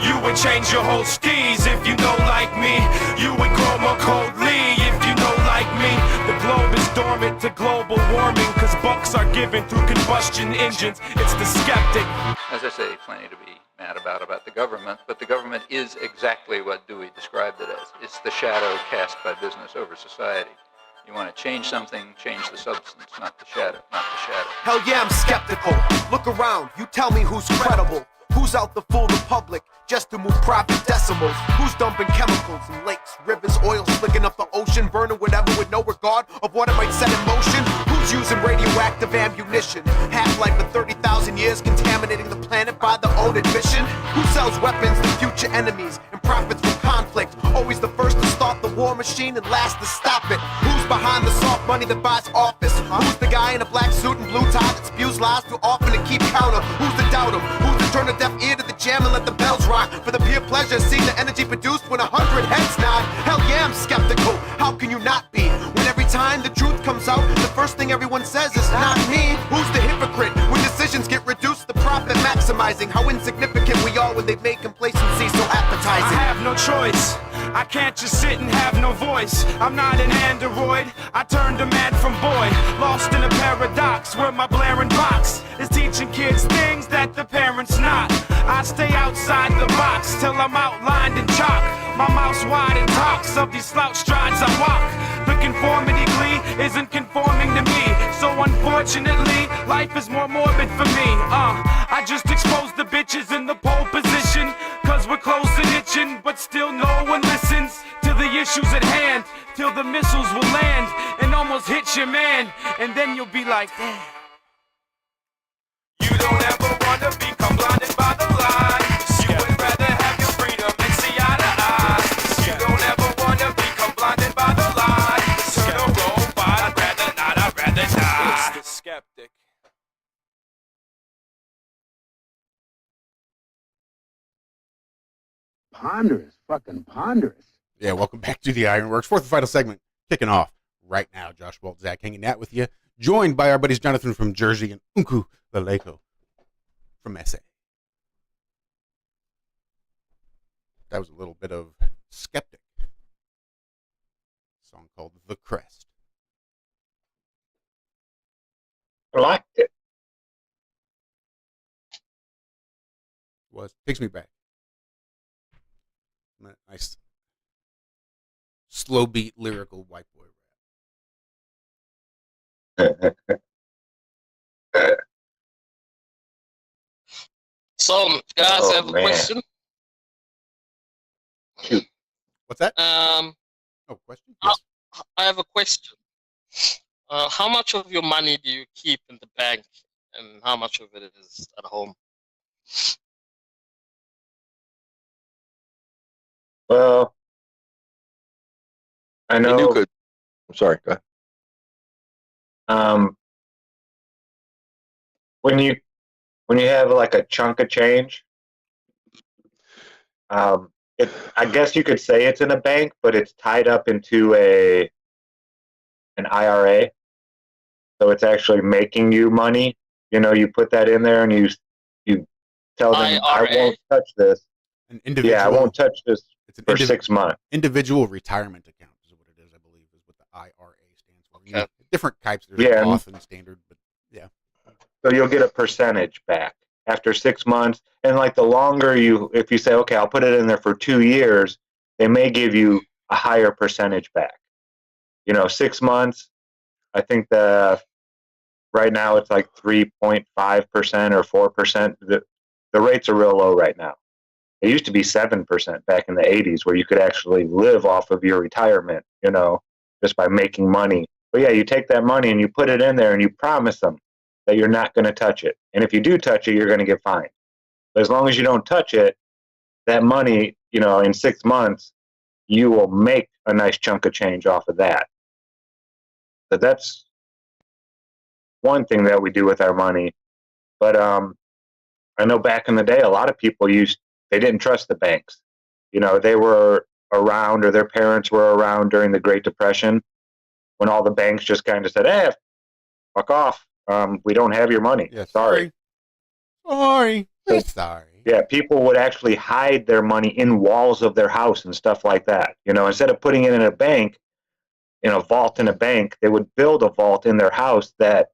You would change your whole steez if you know like me. You would grow more coldly if you know like me. The globe is dormant to global warming, cause bucks are given through combustion engines. It's the skeptic. As I say, plenty to be mad about the government, but the government is exactly what Dewey described it as. It's the shadow cast by business over society. You want to change something, change the substance, not the shadow, not the shadow. Hell yeah, I'm skeptical. Look around, you tell me who's credible. Who's out to fool the public just to move profit decimals? Who's dumping chemicals in lakes, rivers, oil slicking up the ocean, burning whatever with no regard of what it might set in motion? Who's using radioactive ammunition? Half-life of 30,000 years, contaminating the planet by their own admission? Who sells weapons to future enemies and profits from conflict? Always the first to start the war machine and last to stop it. Who's behind the soft money that buys office? Who's the guy in a black suit and blue tie that spews lies too often to keep counter? Who's the doubter? Who's the turn a deaf ear to the jam and let the bells rock? For the pure pleasure of seeing the energy produced when 100 heads nod. Hell yeah, I'm skeptical. How can you not be? When every time the truth comes out, the first thing everyone says is not me. Who's the hypocrite? When decisions get reduced, the profit maximizing. How insignificant we are when they've made complacency so appetizing. I have no choice. I can't just sit and have no voice. I'm not an android. I turned a man from boy. Lost in a paradox where my blaring box is teaching kids things that the parents not. I stay outside the box till I'm outlined in chalk. My mouth's wide and talks of these slouch strides I walk. The conformity glee isn't conforming to me. So unfortunately, life is more morbid for me. I just exposed the bitches in the pole position, cause we're close and itching, but still no one listens to the issues at hand. Till the missiles will land and almost hit your man, and then you'll be like, damn. You don't ever wanna become blinded by the lies. You would rather have your freedom and see eye to eye. You don't ever wanna become blinded by the lies. Turn a robot, I'd rather not, I'd rather die. It's the skeptic. Ponderous, fucking ponderous. Yeah, welcome back to the Ironworks. Fourth and final segment, kicking off right now. Josh, Walt, Zack hanging out with you. Joined by our buddies Jonathan from Jersey and Unku Laleko from SA. That was a little bit of Skeptic. A song called The Crest. I liked it. Takes me back. Nice slow beat lyrical white boy So, guys, I Oh, have a man. question. What's that? Oh, question? I have a question. How much of your money do you keep in the bank, and how much of it is at home? Well, I know. You could. I'm sorry. Go ahead. When you have like a chunk of change, I guess you could say it's in a bank, but it's tied up into an IRA, so it's actually making you money. You know, you put that in there and you tell them, I IRA? won't touch this. An individual. Yeah, I won't touch this It's an for 6 months. Individual retirement account is what it is, I believe, is what the IRA stands for. Okay. Different types. There's Yeah. Roth and standard, but yeah. So you'll get a percentage back after 6 months. And like the longer if you say, okay, I'll put it in there for 2 years, they may give you a higher percentage back. 6 months, I think right now it's like 3.5% or 4%. The rates are real low right now. It used to be 7% back in the 80s where you could actually live off of your retirement, just by making money. But yeah, you take that money and you put it in there and you promise them that you're not going to touch it. And if you do touch it, you're going to get fined. But as long as you don't touch it, that money, in 6 months, you will make a nice chunk of change off of that. So that's one thing that we do with our money. But I know back in the day, a lot of people they didn't trust the banks. They were around, or their parents were around during the Great Depression, when all the banks just kind of said, "Hey, fuck off. We don't have your money. Yeah, sorry." Sorry. Sorry. Yeah, people would actually hide their money in walls of their house and stuff like that. Instead of putting it in a bank, in a vault in a bank, they would build a vault in their house that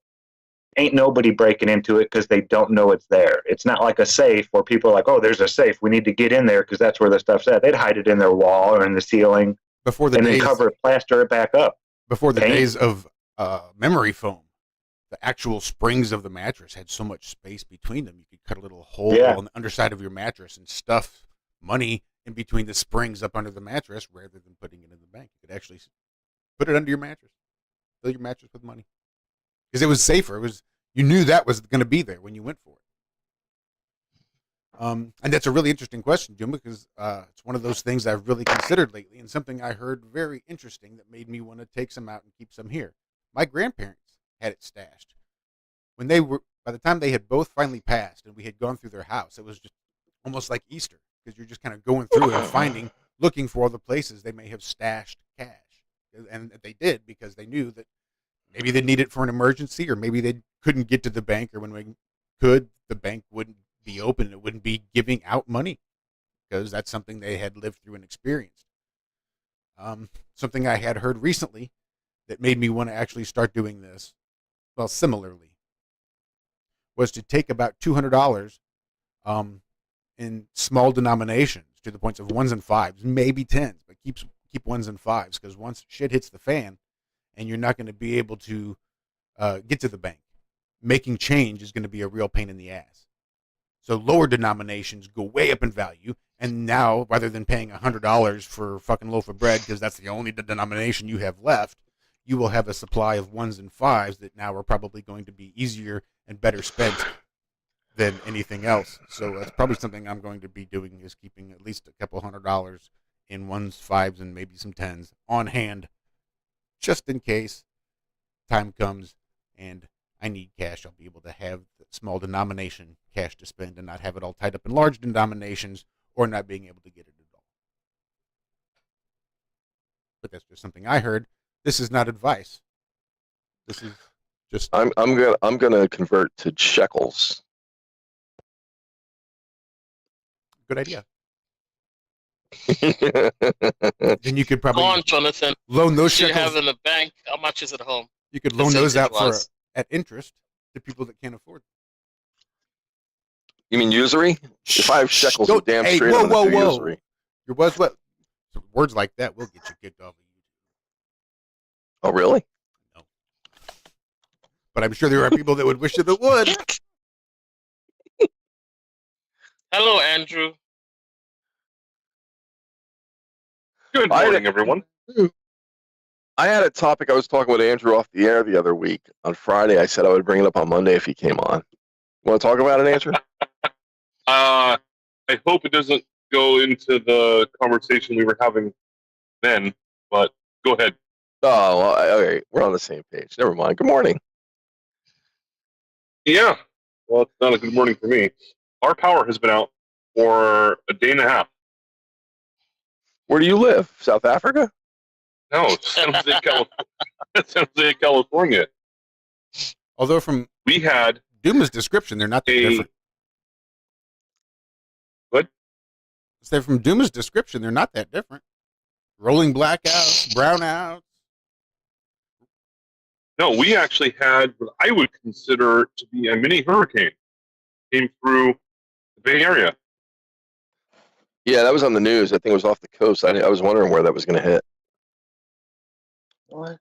ain't nobody breaking into it because they don't know it's there. It's not like a safe where people are like, oh, there's a safe. We need to get in there because that's where the stuff's at. They'd hide it in their wall or in the ceiling then cover it, plaster it back up. Before the days of memory foam, the actual springs of the mattress had so much space between them. You could cut a little hole on the underside of your mattress and stuff money in between the springs up under the mattress rather than putting it in the bank. You could actually put it under your mattress. Fill your mattress with money. Because it was safer. You knew that was going to be there when you went for it. And that's a really interesting question, Jim, because it's one of those things I've really considered lately, and something I heard very interesting that made me want to take some out and keep some here. My grandparents had it stashed. By the time they had both finally passed and we had gone through their house, it was just almost like Easter, because you're just kind of going through and looking for all the places they may have stashed cash. And they did, because they knew that maybe they'd need it for an emergency, or maybe they couldn't get to the bank, or when we could, the bank wouldn't be open. It wouldn't be giving out money, because that's something they had lived through and experienced. Something I had heard recently that made me want to actually start doing this, well, similarly, was to take about $200 in small denominations to the points of ones and fives, maybe tens, but keep ones and fives, because once shit hits the fan and you're not going to be able to get to the bank, making change is going to be a real pain in the ass. So lower denominations go way up in value, and now, rather than paying $100 for a fucking loaf of bread, because that's the only denomination you have left, you will have a supply of ones and fives that now are probably going to be easier and better spent than anything else. So that's probably something I'm going to be doing, is keeping at least a couple $100 in ones, fives, and maybe some tens on hand, just in case time comes and I need cash. I'll be able to have the small denomination cash to spend and not have it all tied up in large denominations, or not being able to get it at all. But that's just something I heard. This is not advice. This is just. I'm gonna convert to shekels. Good idea. Then you could probably Go on, Jonathan. loan those You shekels. have in the bank. How much is at home? You could loan those out Percentage-wise. at interest to people that can't afford them. You mean usury? If I have shekels, Don't- damn hey, straight whoa, I'm gonna whoa, do whoa. usury. Your was what? Words like that will get you kicked off of Oh, really? But I'm sure there are people that would wish that it would. Hello, Andrew. Good morning, everyone. I had a topic I was talking with Andrew off the air the other week. On Friday, I said I would bring it up on Monday if he came on. Want to talk about it, Andrew? I hope it doesn't go into the conversation we were having then, but go ahead. Oh, well, okay. We're on the same page. Never mind. Good morning. Yeah. Well, it's not a good morning for me. Our power has been out for a day and a half. Where do you live? South Africa? No, San Jose, San Jose, California. Although from we had Duma's description, they're not that different. What? So from Duma's description, they're not that different. Rolling blackouts, brownouts. No, we actually had what I would consider to be a mini hurricane. Came through the Bay Area. Yeah, that was on the news. I think it was off the coast. I was wondering where that was going to hit. What?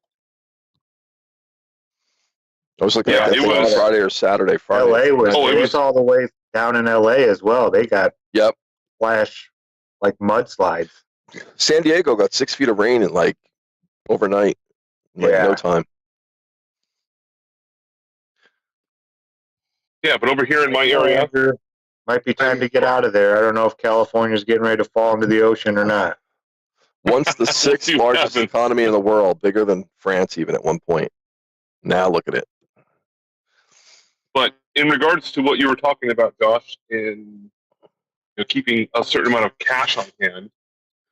I was looking Yeah, at that it thing on was- Friday or Saturday. Friday. LA was, Oh, it it was- was all the way down in LA as well. They got flash like mudslides. San Diego got 6 feet of rain in like overnight. In, like, Yeah. no time. Yeah, but over here in my area, Might be time to get out of there. I don't know if California's getting ready to fall into the ocean or not. Once the sixth see what largest happens. economy in the world, bigger than France even at one point. Now look at it. but in regards to what you were talking about, Josh, in keeping a certain amount of cash on hand,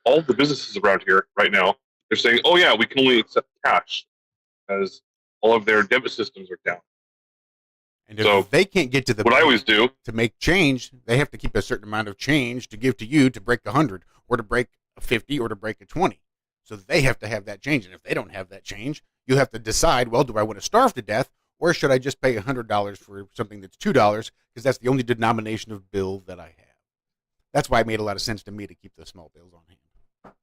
all the businesses around here right now, they're saying, "Oh yeah, we can only accept cash," because all of their debit systems are down. And if So, they can't get to the what I bank always do, to make change, they have to keep a certain amount of change to give to you to break 100 or to break a 50 or to break a 20. So they have to have that change. And if they don't have that change, you have to decide, well, do I want to starve to death or should I just pay $100 for something that's $2 because that's the only denomination of bill that I have. That's why it made a lot of sense to me to keep the small bills on hand.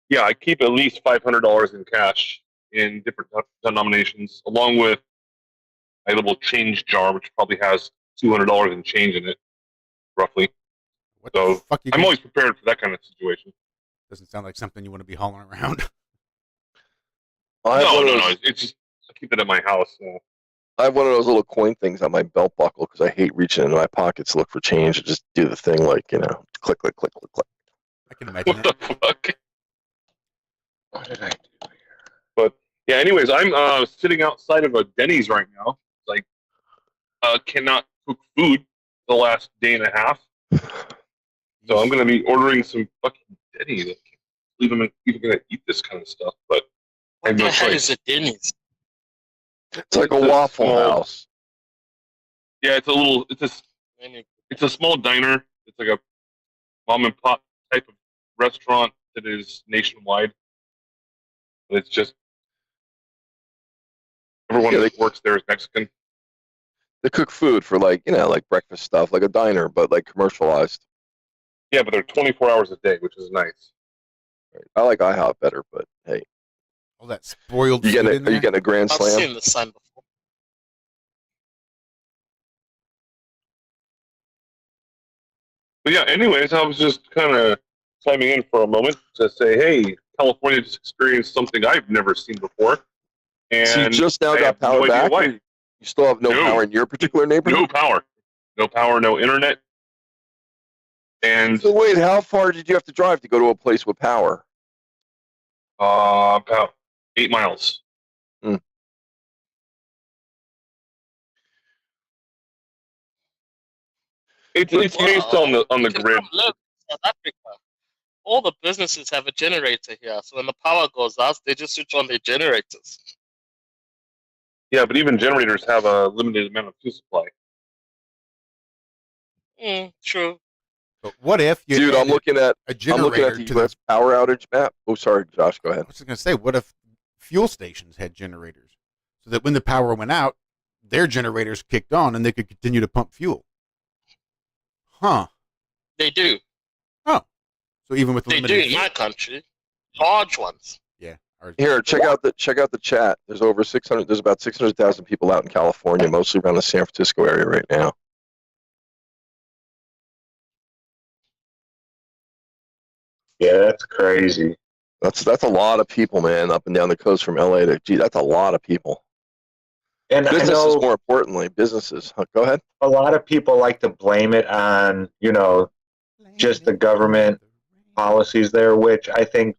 yeah, I keep at least $500 in cash in different denominations, along with my little change jar, which probably has $200 in change in it, roughly. What So the fuck you I'm gonna- always prepared for that kind of situation. Doesn't sound like something you want to be hauling around. I have No, one of no, those- no. It's just I keep it at my house. I have one of those little coin things on my belt buckle because I hate reaching into my pockets to look for change. I just do the thing like, click, click, click, click, click. I can imagine What that. the fuck? What did I do? But yeah, anyways, I'm sitting outside of a Denny's right now. Like, cannot cook food the last day and a half. So I'm gonna be ordering some fucking Denny's. I can't believe I'm even gonna eat this kind of stuff, but I have What no the hell choice. is a Denny's? It's like a It's a Waffle small- House. Yeah, it's a small diner. It's like a mom and pop type of restaurant that is nationwide. But it's just everyone Yeah, that works there is Mexican. They cook food for like breakfast stuff, like a diner, but like commercialized. Yeah, but they're 24 hours a day, which is nice. I like IHOP better, but hey. All that spoiled You food getting in are there. you getting a grand I've slam? seen the sign before. But yeah, anyways, I was just kind of chiming in for a moment to say, hey, California just experienced something I've never seen before. And So you just now I got have power no idea back? why. Or you still have no power in your particular neighborhood? No power. No power, no internet. And So wait, how far did you have to drive to go to a place with power? about 8 miles. It's based on the Because grid. I'm living in South Africa. All the businesses have a generator here, so when the power goes out, they just switch on their generators. Yeah, but even generators have a limited amount of fuel supply. True. But what if you Dude, I'm added looking at a I'm looking generator at the to the US power outage map. Oh, sorry, Josh, go ahead. I was going to say, what if fuel stations had generators so that when the power went out, their generators kicked on and they could continue to pump fuel? Huh. They do. Oh. So even with They do limited in fuel- my country. Large ones. Yeah. Here, check out the chat. There's over 600. There's about 600,000 people out in California, mostly around the San Francisco area right now. Yeah, that's crazy. That's a lot of people, man, up and down the coast from LA to. Gee, that's a lot of people. And Businesses, I know more importantly, businesses. Go ahead. a lot of people like to blame it on, just the government policies there, which I think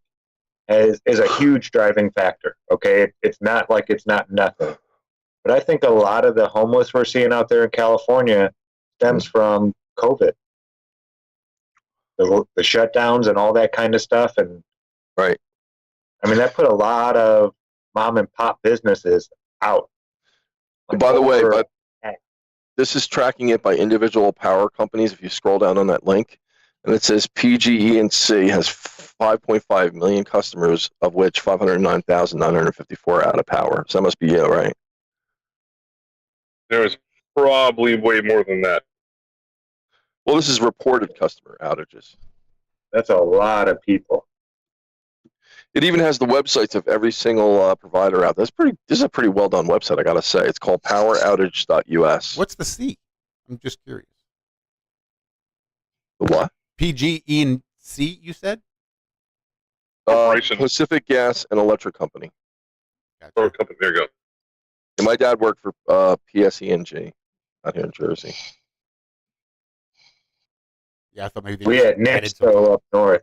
is a huge driving factor. Okay, it's not like it's not nothing, but I think a lot of the homeless we're seeing out there in California stems from COVID, the shutdowns and all that kind of stuff, and right. I mean that put a lot of mom and pop businesses out. By the way, but this is tracking it by individual power companies. If you scroll down on that link, and it says PGE&C has 5.5 million customers, of which 509,954 out of power. So that must be it, right? There's probably way more than that. Well, this is reported customer outages. That's a lot of people. It even has the websites of every single provider out there. This is a pretty well done website, I gotta say. It's called poweroutage.us. What's the C? I'm just curious. The what? PGE&C, you said? Pacific Gas and Electric Company. Gotcha. Company. There you go. And my dad worked for PSE&G out here in Jersey. Yeah, I thought maybe we had NIPSCO up north.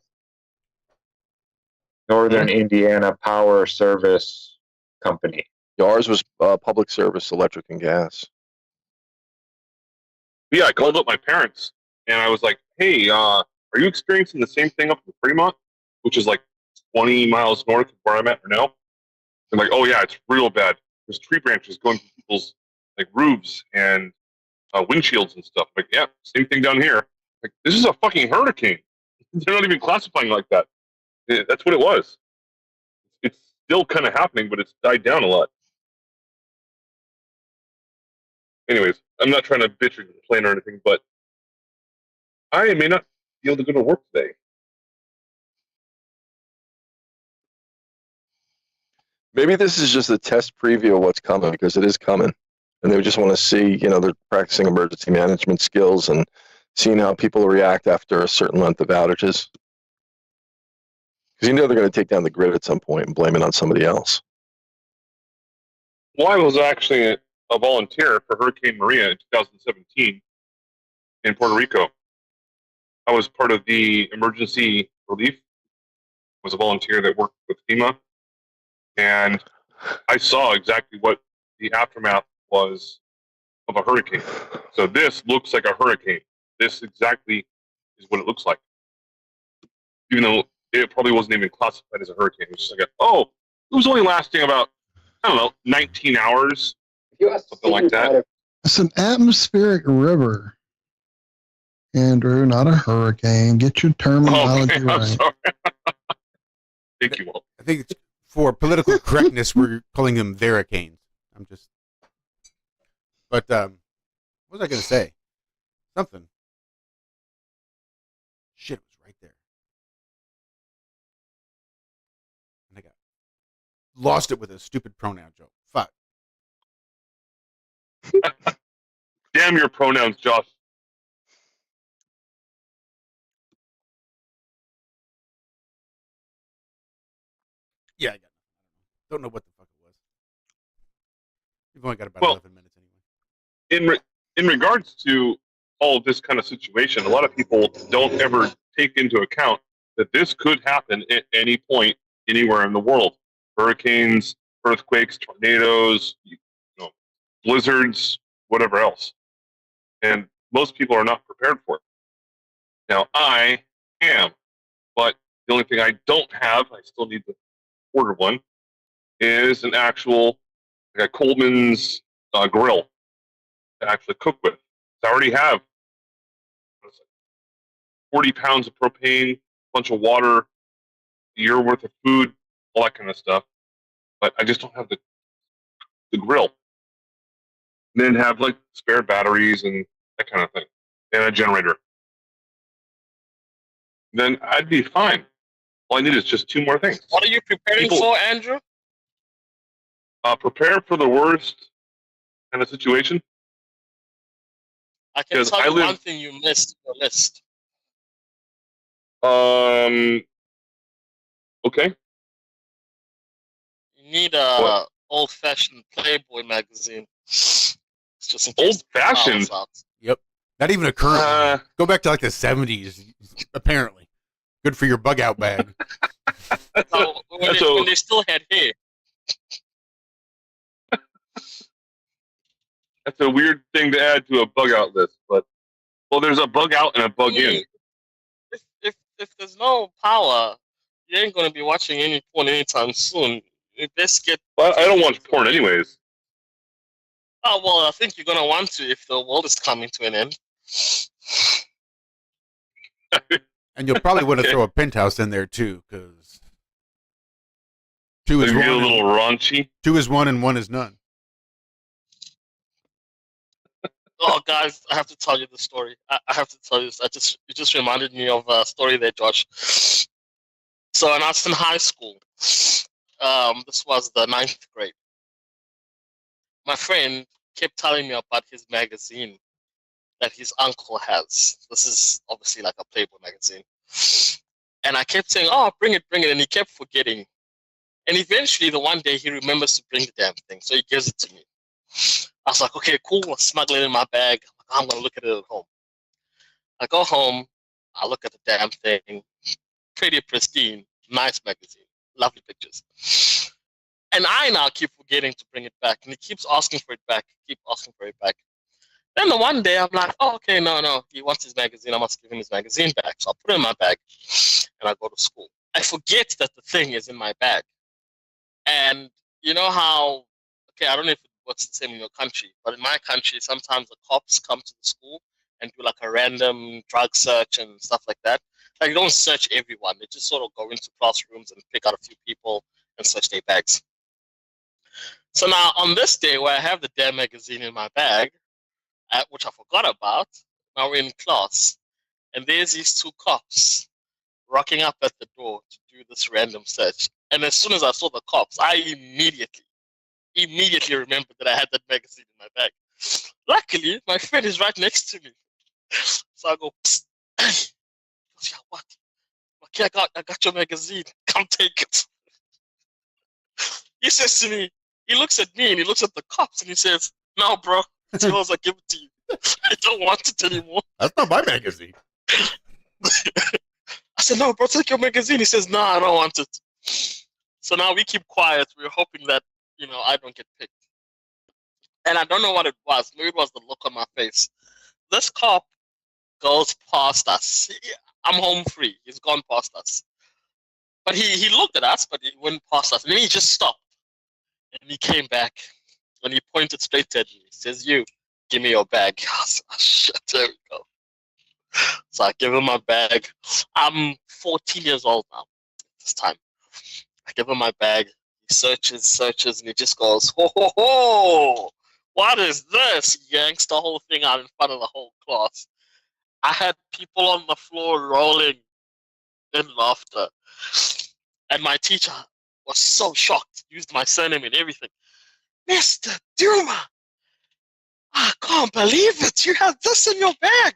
Northern Indiana Power Service Company. Ours was public service, electric and gas. Yeah, I called up my parents and I was like, "Hey, are you experiencing the same thing up in Fremont, which is like 20 miles north of where I'm at right now?" They're like, "Oh yeah, it's real bad. There's tree branches going through people's like roofs and windshields and stuff." Like, yeah, same thing down here. Like, this is a fucking hurricane. They're not even classifying like that. That's what it was. It's still kind of happening, but it's died down a lot. Anyways, I'm not trying to bitch or complain or anything, but I may not be able to go to work today. Maybe this is just a test preview of what's coming, because it is coming. And they just want to see, they're practicing emergency management skills and seeing how people react after a certain length of outages. Because they're going to take down the grid at some point and blame it on somebody else. Well, I was actually a volunteer for Hurricane Maria in 2017 in Puerto Rico. I was part of the emergency relief. I was a volunteer that worked with FEMA. And I saw exactly what the aftermath was of a hurricane. So this looks like a hurricane. This exactly is what it looks like. Even though it probably wasn't even classified as a hurricane. It was just like, it was only lasting about, 19 hours. Something like that. It's an atmospheric river, Andrew, not a hurricane. Get your terminology I'm right. sorry. Thank you, Walt. I think it's for political correctness, we're calling them hurricanes. But what was I going to say? Something. Shit, it was right there. And I got lost it with a stupid pronoun joke. Fuck. Damn your pronouns, Josh. Yeah, I got it. Don't know what the fuck it was. We've only got about 11 minutes anyway. In regards to all of this kind of situation, a lot of people don't ever take into account that this could happen at any point anywhere in the world. Hurricanes, earthquakes, tornadoes, blizzards, whatever else. And most people are not prepared for it. Now, I am, but the only thing I don't have, I still need to order one, is an actual like a Coleman's grill to actually cook with. I already have 40 pounds of propane, a bunch of water, a year worth of food, all that kind of stuff. But I just don't have the grill. And then have like spare batteries and that kind of thing, and a generator. Then I'd be fine. All I need is just 2 more things. What are you preparing for, Andrew? Prepare for the worst kind of situation. I can 'Cause tell I you live- one thing you missed on your list. Okay. You need a old-fashioned Playboy magazine. It's just in case Old-fashioned? Yep. Not even a current one. Go back to like the 70s, apparently. Good for your bug out bag. When they still had hair. That's a weird thing to add to a bug out list, but there's a bug out and a bug in. If there's no power, you ain't gonna be watching any porn anytime soon. Best get. But I don't watch porn anyways. Oh well, I think you're gonna want to if the world is coming to an end. And you'll probably want to throw a penthouse in there too, because 2 is Maybe 1. a little raunchy. 2 is 1 and 1 is none. Oh, guys, I have to tell you the story. I have to tell you this. It just reminded me of a story there, Josh. So when I was in high school, this was the 9th grade. My friend kept telling me about his magazine that his uncle has. This is obviously like a Playboy magazine. And I kept saying, oh, bring it. And he kept forgetting. And eventually, the one day, he remembers to bring the damn thing. So he gives it to me. I was like, okay, cool. I'll smuggle it in my bag. I'm going to look at it at home. I go home. I look at the damn thing. Pretty pristine. Nice magazine. Lovely pictures. And I now keep forgetting to bring it back. And he keeps asking for it back. Then the one day, I'm like, oh, okay, no. He wants his magazine. I must give him his magazine back. So I put it in my bag. And I go to school. I forget that the thing is in my bag. And you know how, okay, I don't know if it works the same in your country, but in my country, sometimes the cops come to the school and do like a random drug search and stuff like that. Like, they don't search everyone. They just sort of go into classrooms and pick out a few people and search their bags. So now, on this day where I have the damn magazine in my bag, which I forgot about, now we're in class, and there's these 2 cops rocking up at the door to do this random search. And as soon as I saw the cops, I immediately remembered that I had that magazine in my bag. Luckily, my friend is right next to me. So I go, psst, hey. He goes, yeah, what? Okay, I got your magazine. Come take it. He says to me, he looks at me and he looks at the cops and he says, no, bro, it's yours. I give it to you. I don't want it anymore. That's not my magazine. I said, no, bro, take your magazine. He says, no, I don't want it. So now we keep quiet. We're hoping that, I don't get picked. And I don't know what it was. Maybe it was the look on my face. This cop goes past us. I'm home free. He's gone past us. But he looked at us, but he went past us. And then he just stopped. And he came back. And he pointed straight at me. He says, you, give me your bag. I was like, oh, shit, there we go. So I give him my bag. I'm 14 years old now this time. I give him my bag. He searches, and he just goes, ho, ho, ho! What is this? He yanks the whole thing out in front of the whole class. I had people on the floor rolling in laughter. And my teacher was so shocked, used my surname and everything. Mr. Duma! I can't believe it! You have this in your bag!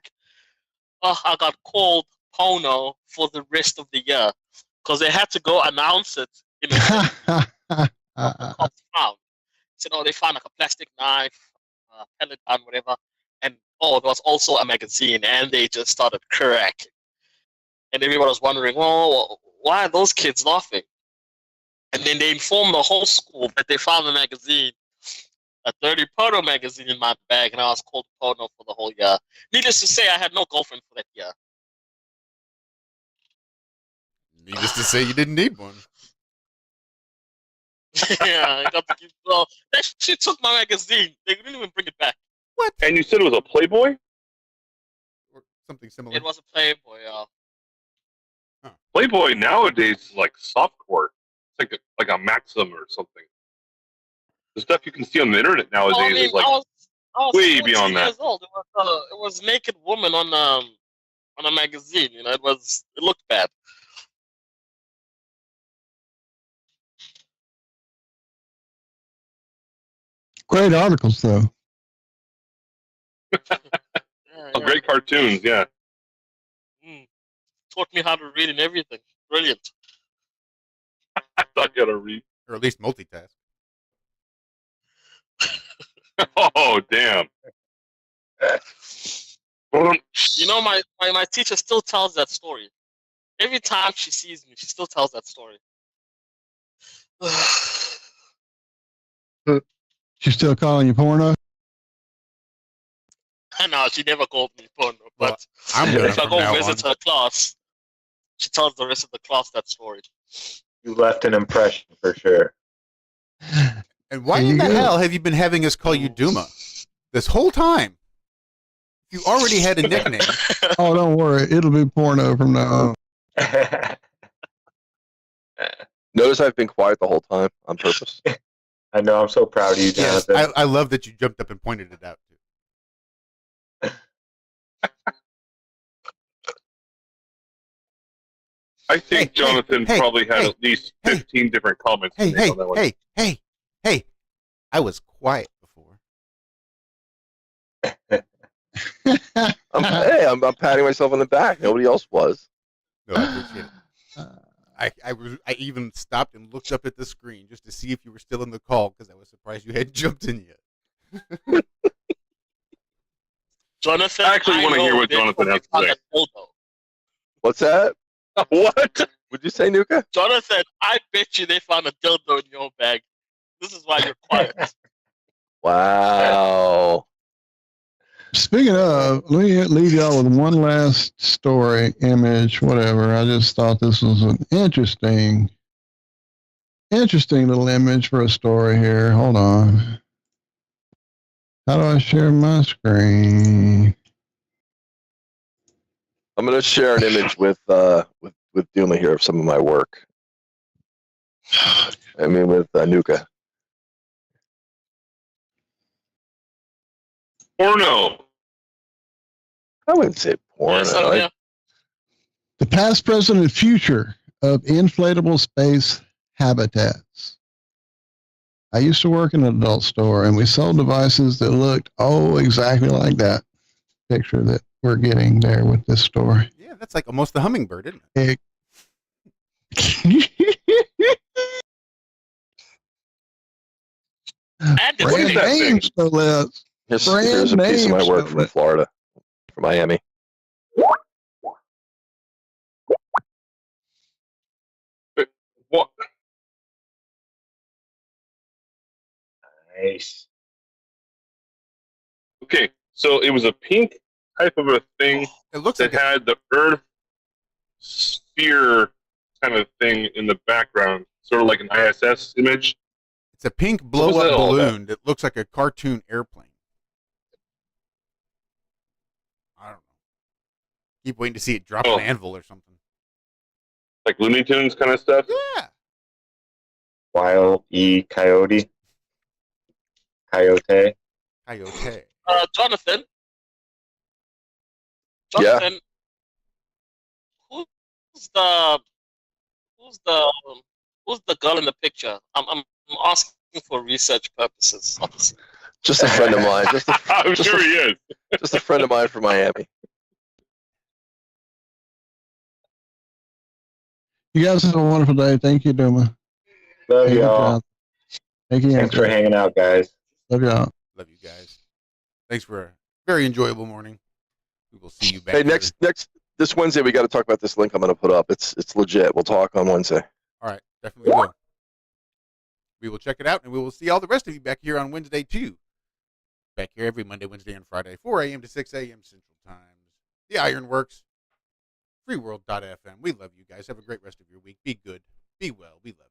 I got called Pono for the rest of the year because they had to go announce it in a cops found. So, they found like a plastic knife, pellet gun, whatever, and there was also a magazine, and they just started cracking. And everyone was wondering, well, why are those kids laughing? And then they informed the whole school that they found the magazine, a dirty Pono magazine in my bag, and I was called Pono for the whole year. Needless to say, I had no girlfriend for that year. Needless to say, you didn't need one. Yeah, I got to keep. Well, she took my magazine. They didn't even bring it back. What? And you said it was a Playboy? Or something similar. It was a Playboy, Playboy nowadays is like softcore. It's like a Maxim or something. The stuff you can see on the internet nowadays is like I was way beyond that. years old. It was naked woman on a magazine. It looked bad. Great articles, though. Oh, great cartoons, yeah. Taught me how to read and everything. Brilliant. I thought you had to read. Or at least multitask. Oh, damn. You know, my teacher still tells that story. Every time she sees me, she still tells that story. She's still calling you porno? No, she never called me porno. Well, But I'm gonna if I from go now visit on. her class, she tells the rest of the class that story. You left an impression for sure. And why There in you the go. hell have you been having us call you Duma this whole time? You already had a nickname. Oh, don't worry. It'll be porno from now on. Notice I've been quiet the whole time on purpose. I know. I'm so proud of you, Yes, Jonathan. I love that you jumped up and pointed it out. I think Jonathan probably had at least 15 different comments to make on that one. Hey. I was quiet before. I'm patting myself on the back. Nobody else was. No, I appreciate it. I even stopped and looked up at the screen just to see if you were still in the call because I was surprised you hadn't jumped in yet. Jonathan, I actually want to hear what Jonathan has to say. What's that? What? Would you say, Nuka? Jonathan, I bet you they found a dildo in your bag. This is why you're quiet. Wow. Speaking of, let me leave y'all with one last story, image, whatever. I just thought this was an interesting little image for a story here. Hold on. How do I share my screen? I'm going to share an image with Duma here of some of my work. I mean, with Nuka. Porno. I wouldn't say porno. The past, present, and future of inflatable space habitats. I used to work in an adult store, and we sold devices that looked, exactly like that picture that we're getting there with this store. Yeah, that's like almost the hummingbird, isn't it? Brand names, no less. Here's a piece of my work from Florida, from Miami. What? Nice. Okay, so it was a pink type of a thing that had the Earth sphere kind of thing in the background, sort of like an ISS image. It's a pink What was that blow-up all about? balloon that looks like a cartoon airplane. I don't know. Keep waiting to see it drop an anvil or something. Like Looney Tunes kind of stuff? Yeah. Wild E. Coyote. Coyote. Coyote. Jonathan. Yeah. Jonathan, who's the girl in the picture? I'm asking for research purposes, obviously. Just a friend of mine. I'm sure he is. Just a friend of mine from Miami. You guys have a wonderful day. Thank you, Duma. Love Thank you, y'all. Jonathan. Thank you, Thanks for Anthony. hanging out, guys. Love y'all. Love you guys. Thanks for a very enjoyable morning. We will see you back. Hey, here. next this Wednesday we got to talk about this link I'm going to put up. It's legit. We'll talk on Wednesday. All right, definitely will. We will check it out, and we will see all the rest of you back here on Wednesday, too. Back here every Monday, Wednesday, and Friday, 4 a.m. to 6 a.m. Central Time. The IRONWORX, freeworld.fm. We love you guys. Have a great rest of your week. Be good. Be well. We love you.